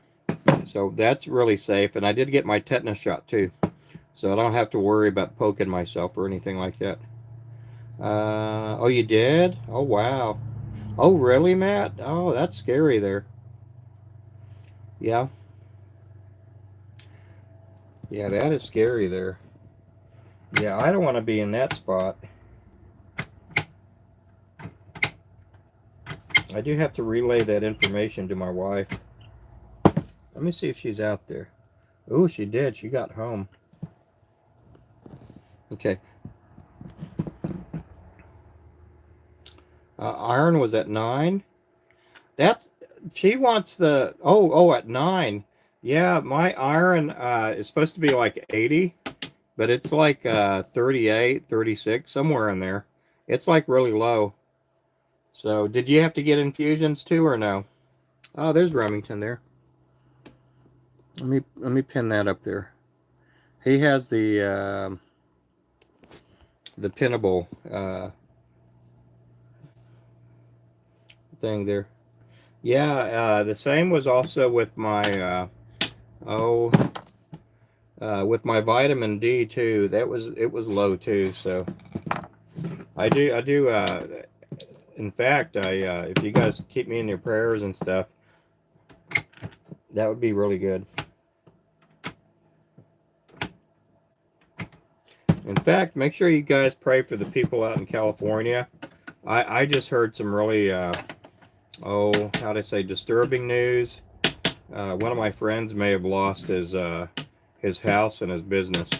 so that's really safe. And I did get my tetanus shot too. So I don't have to worry about poking myself or anything like that. Oh, you did? Oh, wow. Oh, really, Matt? Oh, that's scary there. Yeah. Yeah, that is scary there. Yeah, I don't want to be in that spot. I do have to relay that information to my wife. Let me see if she's out there. Oh, she did. She got home. Okay. Iron was at 9. That's she wants the at 9. Yeah, my iron is supposed to be like 80, but it's like 38, 36, somewhere in there. It's like really low. So, did you have to get infusions too or no? Oh, there's Remington there. Let me pin that up there. He has the pinnable thing there. Yeah, the same was also with my with my vitamin D too. It was low too. So I do. In fact, if you guys keep me in your prayers and stuff, that would be really good. In fact, make sure you guys pray for the people out in California. I just heard some really how'd I say, disturbing news. One of my friends may have lost his house and his business,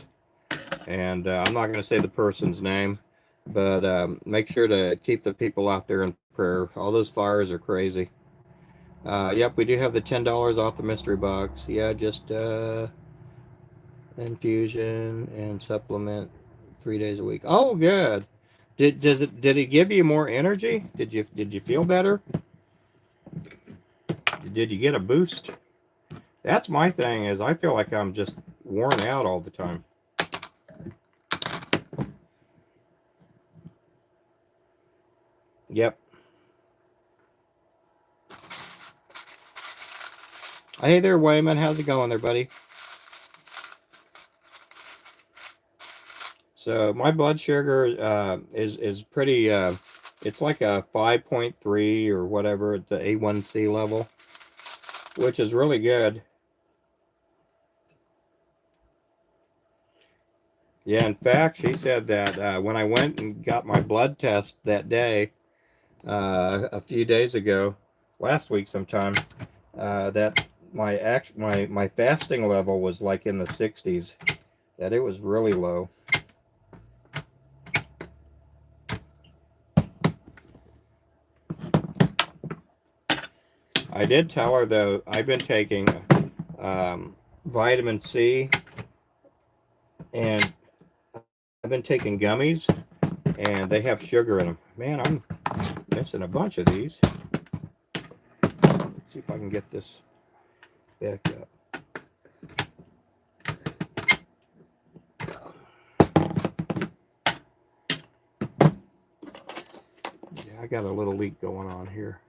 and I'm not going to say the person's name, but make sure to keep the people out there in prayer. All those fires are crazy. Yep, we do have the $10 off the mystery box. Yeah, just infusion and supplement 3 days a week. Oh, good. Did it give you more energy? Did you feel better? Did you get a boost? That's my thing, is I feel like I'm just worn out all the time. Yep. Hey there, Wayman. How's it going there, buddy? So my blood sugar is pretty It's like a 5.3 or whatever at the A1C level, which is really good. Yeah, in fact, she said that when I went and got my blood test that day, a few days ago, last week sometime, that my fasting level was like in the 60s, that it was really low. I did tell her though, I've been taking vitamin C, and I've been taking gummies, and they have sugar in them. Man, I'm missing a bunch of these. Let's see if I can get this back up. Yeah, I got a little leak going on here.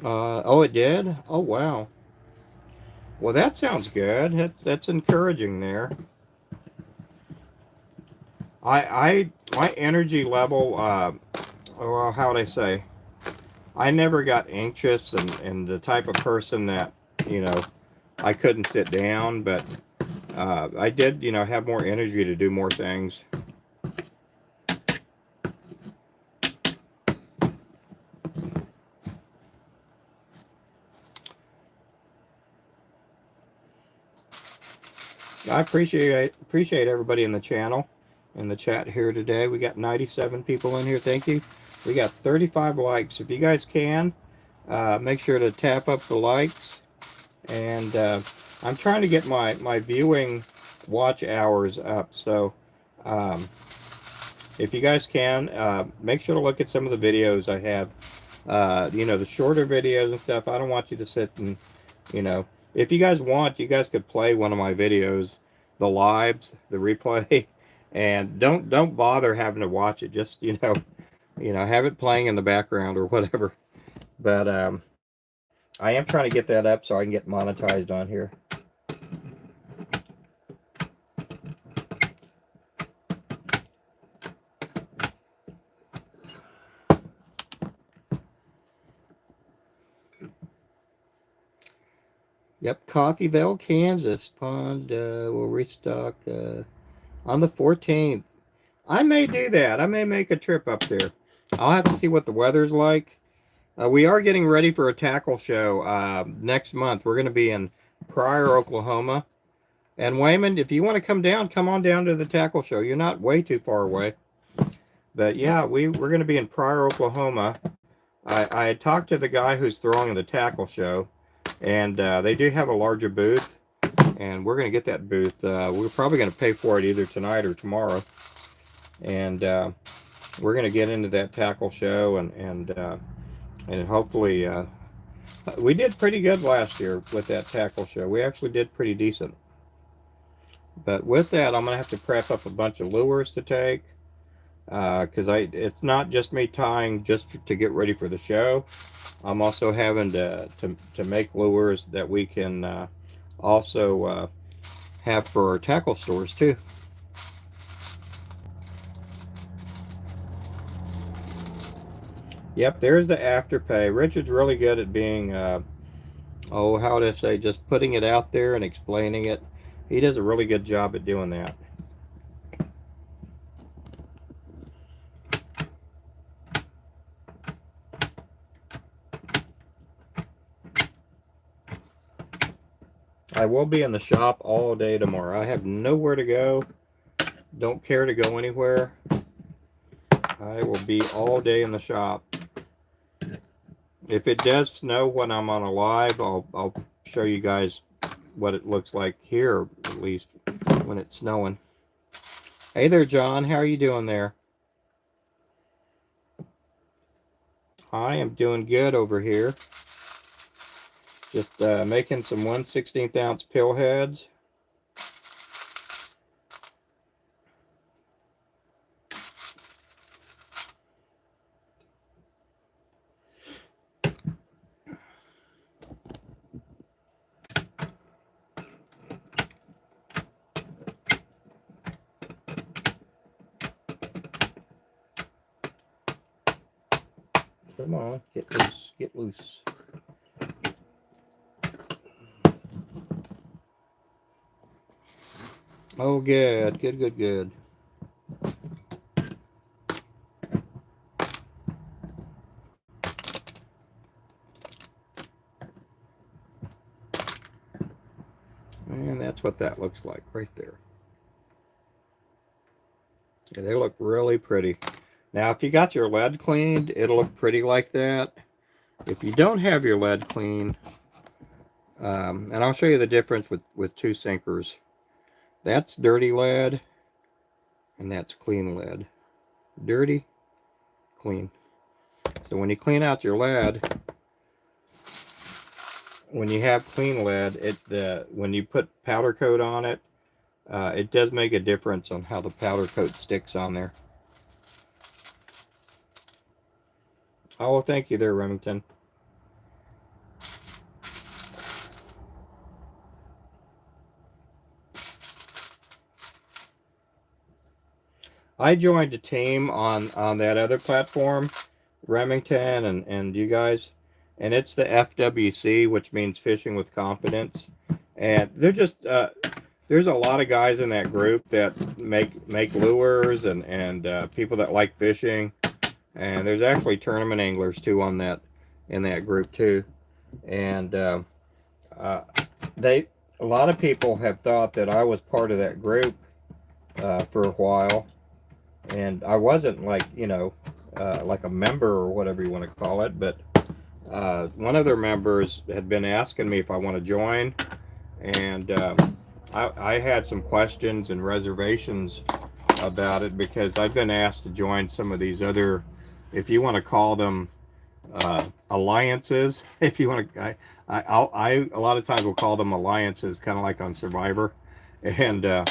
Oh, it did? Oh, wow. Well, that sounds good. That's encouraging there. My energy level, well, how would I say? I never got anxious and the type of person that, you know, I couldn't sit down, but I did, you know, have more energy to do more things. I appreciate everybody in the channel, in the chat here today. We got 97 people in here. Thank you. We got 35 likes. If you guys can, make sure to tap up the likes. And I'm trying to get my viewing watch hours up. So um, if you guys can, make sure to look at some of the videos I have. You know, the shorter videos and stuff. I don't want you to sit and, you know, if you guys want, you guys could play one of my videos, the lives, the replay, and don't bother having to watch it. Just, you know, have it playing in the background or whatever. But I am trying to get that up so I can get monetized on here. Yep, Coffeyville, Kansas. Pond will restock on the 14th. I may do that. I may make a trip up there. I'll have to see what the weather's like. We are getting ready for a tackle show next month. We're going to be in Pryor, Oklahoma. And Wayman, if you want to come down, come on down to the tackle show. You're not way too far away. But yeah, we're going to be in Pryor, Oklahoma. I had talked to the guy who's throwing the tackle show, and they do have a larger booth, and we're going to get that booth. We're probably going to pay for it either tonight or tomorrow, and we're going to get into that tackle show, and hopefully we did pretty good last year with that tackle show. We actually did pretty decent. But with that, I'm going to have to prep up a bunch of lures to take, because it's not just me tying just to get ready for the show. I'm also having to make lures that we can also have for our tackle stores too. Yep, there's the afterpay. Richard's really good at being, oh, how would I say, just putting it out there and explaining it. He does a really good job at doing that. I will be in the shop all day tomorrow. I have nowhere to go. Don't care to go anywhere. I will be all day in the shop. If it does snow when I'm on a live, I'll show you guys what it looks like here, at least when it's snowing. Hey there, John. How are you doing there? I am doing good over here. Just making some 1/16 ounce pill heads. Come on, get loose, get loose. Oh, good, good, good, good. And that's what that looks like right there. Yeah, they look really pretty. Now, if you got your lead cleaned, it'll look pretty like that. If you don't have your lead cleaned, and I'll show you the difference with two sinkers. That's dirty lead, and that's clean lead. Dirty, clean. So when you clean out your lead, when you have clean lead, when you put powder coat on it, it does make a difference on how the powder coat sticks on there. Oh, well, thank you there, Remington. I joined a team on that other platform, Remington and you guys, and it's the FWC, which means Fishing with Confidence. And they're just there's a lot of guys in that group that make lures and people that like fishing, and there's actually tournament anglers too on that in that group too. And they a lot of people have thought that I was part of that group for a while, and I wasn't, like, you know, like a member or whatever you want to call it, but one of their members had been asking me if I want to join, and I had some questions and reservations about it because I've been asked to join some of these other, if you want to call them alliances, if you want to, I a lot of times will call them alliances, kind of like on Survivor, and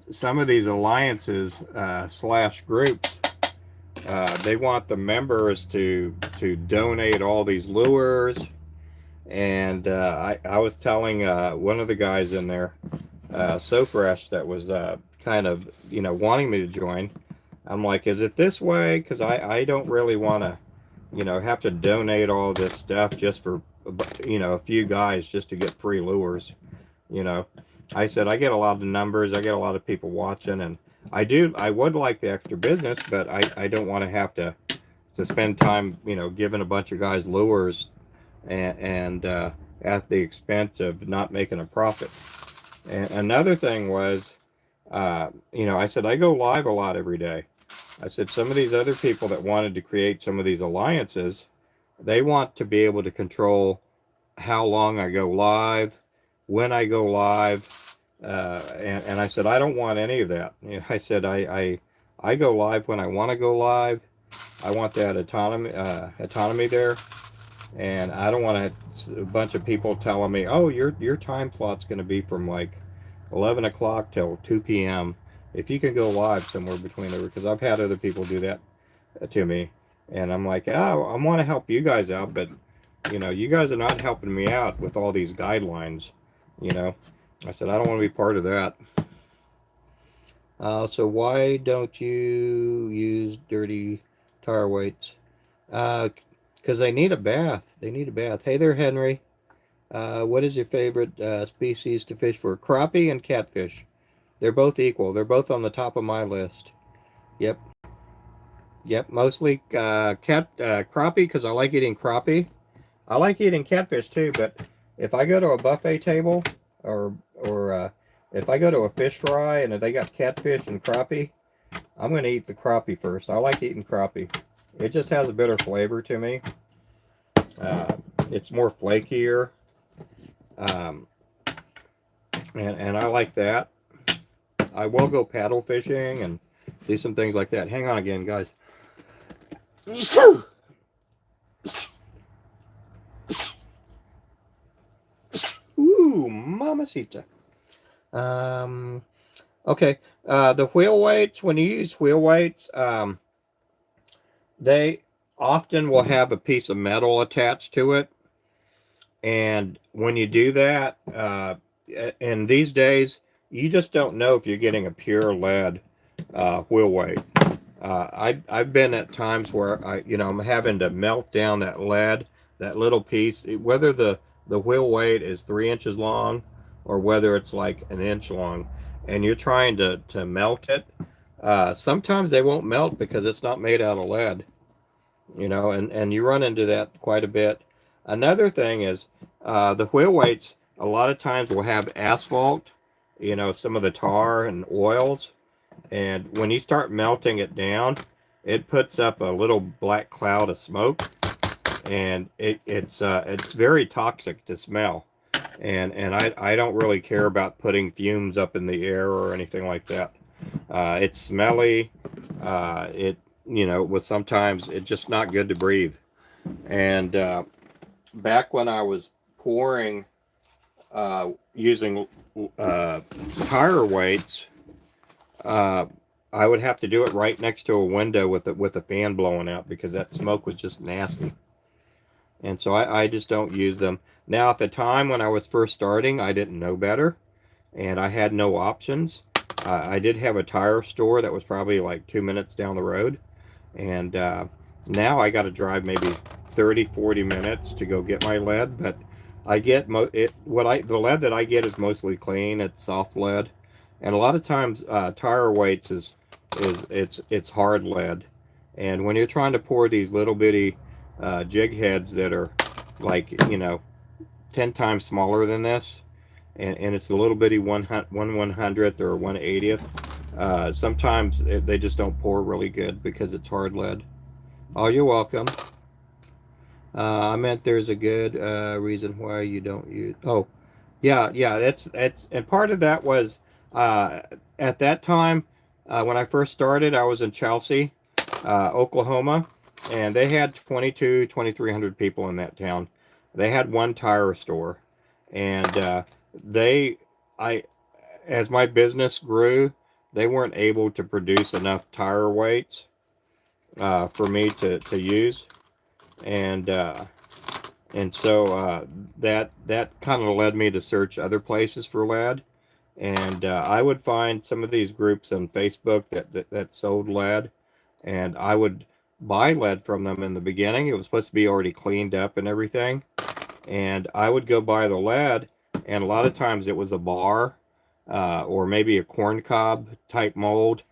some of these alliances slash groups, they want the members to donate all these lures. And I was telling one of the guys in there, So Fresh, that was kind of, you know, wanting me to join. I'm like, is it this way? Because I don't really want to, you know, have to donate all this stuff just for, you know, a few guys just to get free lures, you know. I said, I get a lot of numbers, I get a lot of people watching, and I would like the extra business, but I don't want to have to spend time, you know, giving a bunch of guys lures and at the expense of not making a profit. And another thing was, you know, I said, I go live a lot every day. I said, some of these other people that wanted to create some of these alliances, they want to be able to control how long I go live, when I go live, and I said, I don't want any of that. You know, I said, I go live when I want to go live. I want that autonomy there, and I don't want a bunch of people telling me, oh, your time slot's going to be from like 11 o'clock till 2 p.m. if you can go live somewhere between there, because I've had other people do that to me, and I'm like, oh, I want to help you guys out, but you know, you guys are not helping me out with all these guidelines, you know. I said, I don't want to be part of that. So why don't you use dirty tar weights? Because they need a bath. They need a bath. Hey there, Henry. What is your favorite species to fish for? Crappie and catfish. They're both equal. They're both on the top of my list. Yep. Yep. Mostly crappie, because I like eating crappie. I like eating catfish too, but if I go to a buffet table or if I go to a fish fry and if they got catfish and crappie, I'm going to eat the crappie first. I like eating crappie. It just has a better flavor to me. It's more flakier. And I like that. I will go paddle fishing and do some things like that. Hang on again, guys. Ooh, mamacita. Okay. The wheel weights, when you use wheel weights, they often will have a piece of metal attached to it. And when you do that, in these days, you just don't know if you're getting a pure lead wheel weight. I've been at times where I'm having to melt down that lead, that little piece, whether the wheel weight is 3 inches long or whether it's like an inch long, and you're trying to melt it. Sometimes they won't melt because it's not made out of lead, and you run into that quite a bit. Another thing is the wheel weights a lot of times will have asphalt, some of the tar and oils, and when you start melting it down, it puts up a little black cloud of smoke, and it's very toxic to smell. And I don't really care about putting fumes up in the air or anything like that. It's smelly. It with sometimes it's just not good to breathe. And back when I was pouring using tire weights, uh, I would have to do it right next to a window with a fan blowing out because that smoke was just nasty. And so I just don't use them. Now, at the time when I was first starting, I didn't know better, and I had no options. I did have a tire store that was probably like 2 minutes down the road, and now I got to drive maybe 30, 40 minutes to go get my lead. But I get the lead that I get is mostly clean. It's soft lead, and a lot of times tire weights it's hard lead, and when you're trying to pour these little bitty jig heads that are like 10 times smaller than this, and it's a little bitty 1/100th or 1/80th. Sometimes they just don't pour really good because it's hard lead. Oh, you're welcome. I meant there's a good reason why you don't use. Oh, yeah. That's and part of that was uh, at that time when I first started, I was in Chelsea, Oklahoma, and they had 2,300 people in that town. They had one tire store, and they, I, as my business grew, they weren't able to produce enough tire weights for me to use, and so that kind of led me to search other places for lead, and I would find some of these groups on Facebook that sold lead, and I would buy lead from them in the beginning. It was supposed to be already cleaned up and everything, and I would go buy the lead, and a lot of times it was a bar or maybe a corn cob type mold,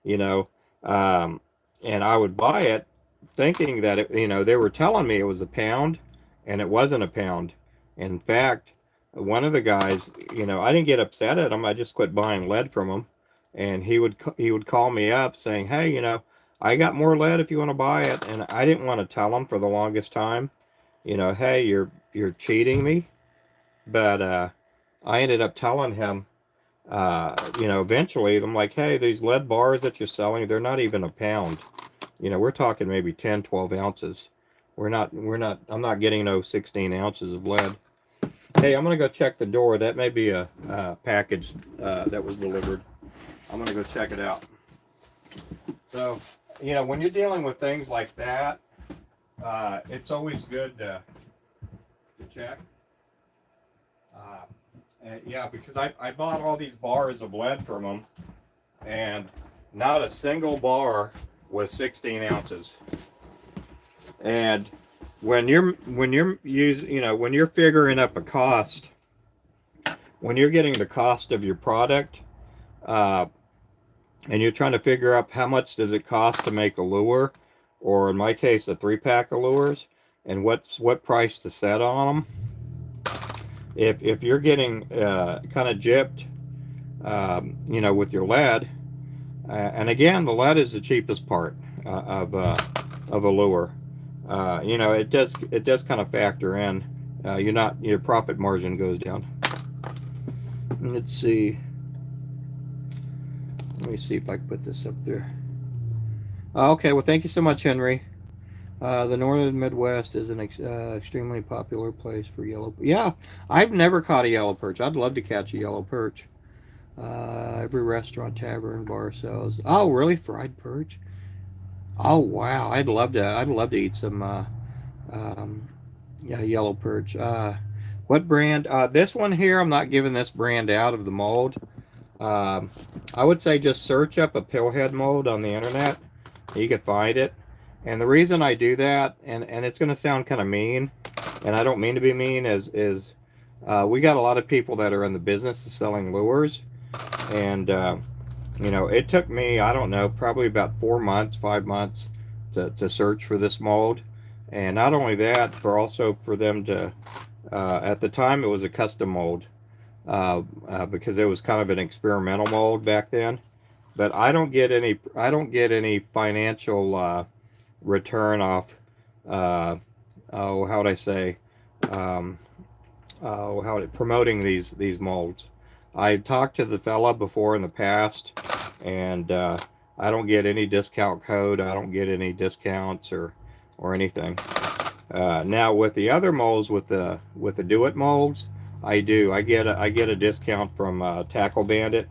you know, um, and I would buy it thinking that they were telling me it was a pound, and it wasn't a pound. In fact, one of the guys, I didn't get upset at him. I just quit buying lead from him, and he would call me up saying, "Hey, I got more lead if you want to buy it." And I didn't want to tell him for the longest time, "Hey, you're cheating me." But I ended up telling him, eventually, I'm like, "Hey, these lead bars that you're selling, they're not even a pound. We're talking maybe 10, 12 ounces. I'm not getting no 16 ounces of lead." Hey, I'm gonna go check the door. That may be a package that was delivered. I'm gonna go check it out. So, when you're dealing with things like that, it's always good to check. Yeah, because I bought all these bars of lead from them, and not a single bar was 16 ounces. And when you're using, when you're figuring up a cost, when you're getting the cost of your product, uh, and you're trying to figure out how much does it cost to make a lure, or in my case, a 3-pack of lures, and what price to set on them. If you're getting kind of gypped, with your lead, and again, the lead is the cheapest part of a lure. It does kind of factor in. Your profit margin goes down. Let's see. Let me see if I can put this up there. Okay, well, thank you so much, Henry. The northern Midwest is an extremely popular place for yellow. Yeah, I've never caught a yellow perch. I'd love to catch a yellow perch. Every restaurant, tavern, bar sells. Oh, really? Fried perch? Oh, wow. I'd love to. I'd love to eat some. Yeah, yellow perch. What brand? This one here. I'm not giving this brand out of the mold. I would say just search up a pillhead mold on the internet. You can find it. And the reason I do that, and it's going to sound kind of mean, and I don't mean to be mean, is we got a lot of people that are in the business of selling lures. And, you know, it took me, I don't know, probably about 4 months, 5 months to search for this mold. And not only that, for them to, at the time it was a custom mold, because it was kind of an experimental mold back then. But I don't get any financial return off. Uh, oh, how would I say? Um, Promoting these molds. I talked to the fella before in the past, and I don't get any discount code. I don't get any discounts or anything. Now with the other molds, with the Do It molds, I do. I get a discount from Tackle Bandit,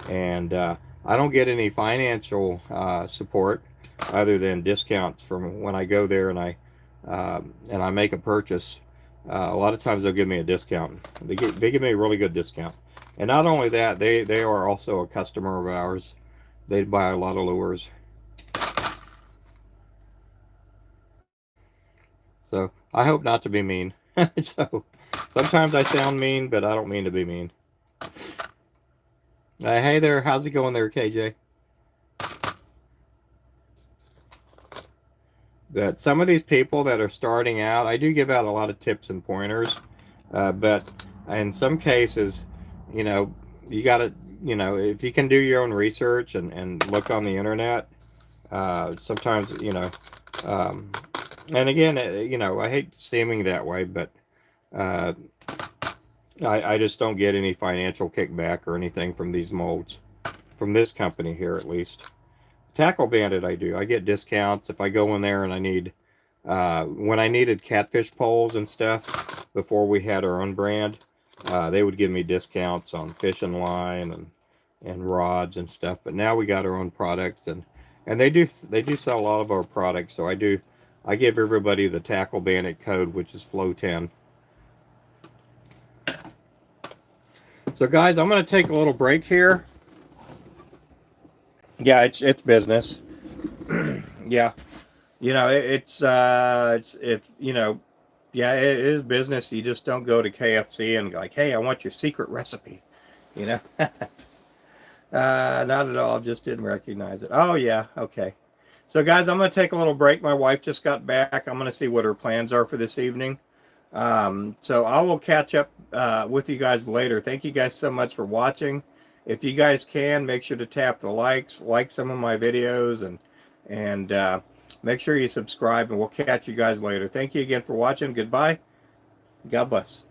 and I don't get any financial support other than discounts from when I go there and I make a purchase. A lot of times they'll give me a discount. They give me a really good discount. And not only that, they are also a customer of ours. They buy a lot of lures. So I hope not to be mean. So sometimes I sound mean, but I don't mean to be mean. Hey there, how's it going there, KJ? That some of these people that are starting out, I do give out a lot of tips and pointers, but in some cases, you know, you got to, you know, if you can do your own research and look on the internet, sometimes, you know, um, and again, you know, I hate seeming that way, but uh, I just don't get any financial kickback or anything from these molds, from this company here at least. Tackle Bandit, I do. I get discounts if I go in there and I need, when I needed catfish poles and stuff before we had our own brand, they would give me discounts on fishing line and rods and stuff. But now we got our own products, and they do sell a lot of our products. So I give everybody the Tackle Bandit code, which is Flow10. So guys, I'm going to take a little break here. Yeah, it's business. Yeah, you know, it's if you know, yeah, it is business. You just don't go to KFC and like, hey, I want your secret recipe. You know, not at all. Just didn't recognize it. Oh yeah, okay. So guys, I'm gonna take a little break. My wife just got back. I'm gonna see what her plans are for this evening. So I will catch up with you guys later. Thank you guys so much for watching. If you guys can, make sure to tap the likes, like some of my videos, and make sure you subscribe, and we'll catch you guys later. Thank you again for watching. Goodbye. God bless.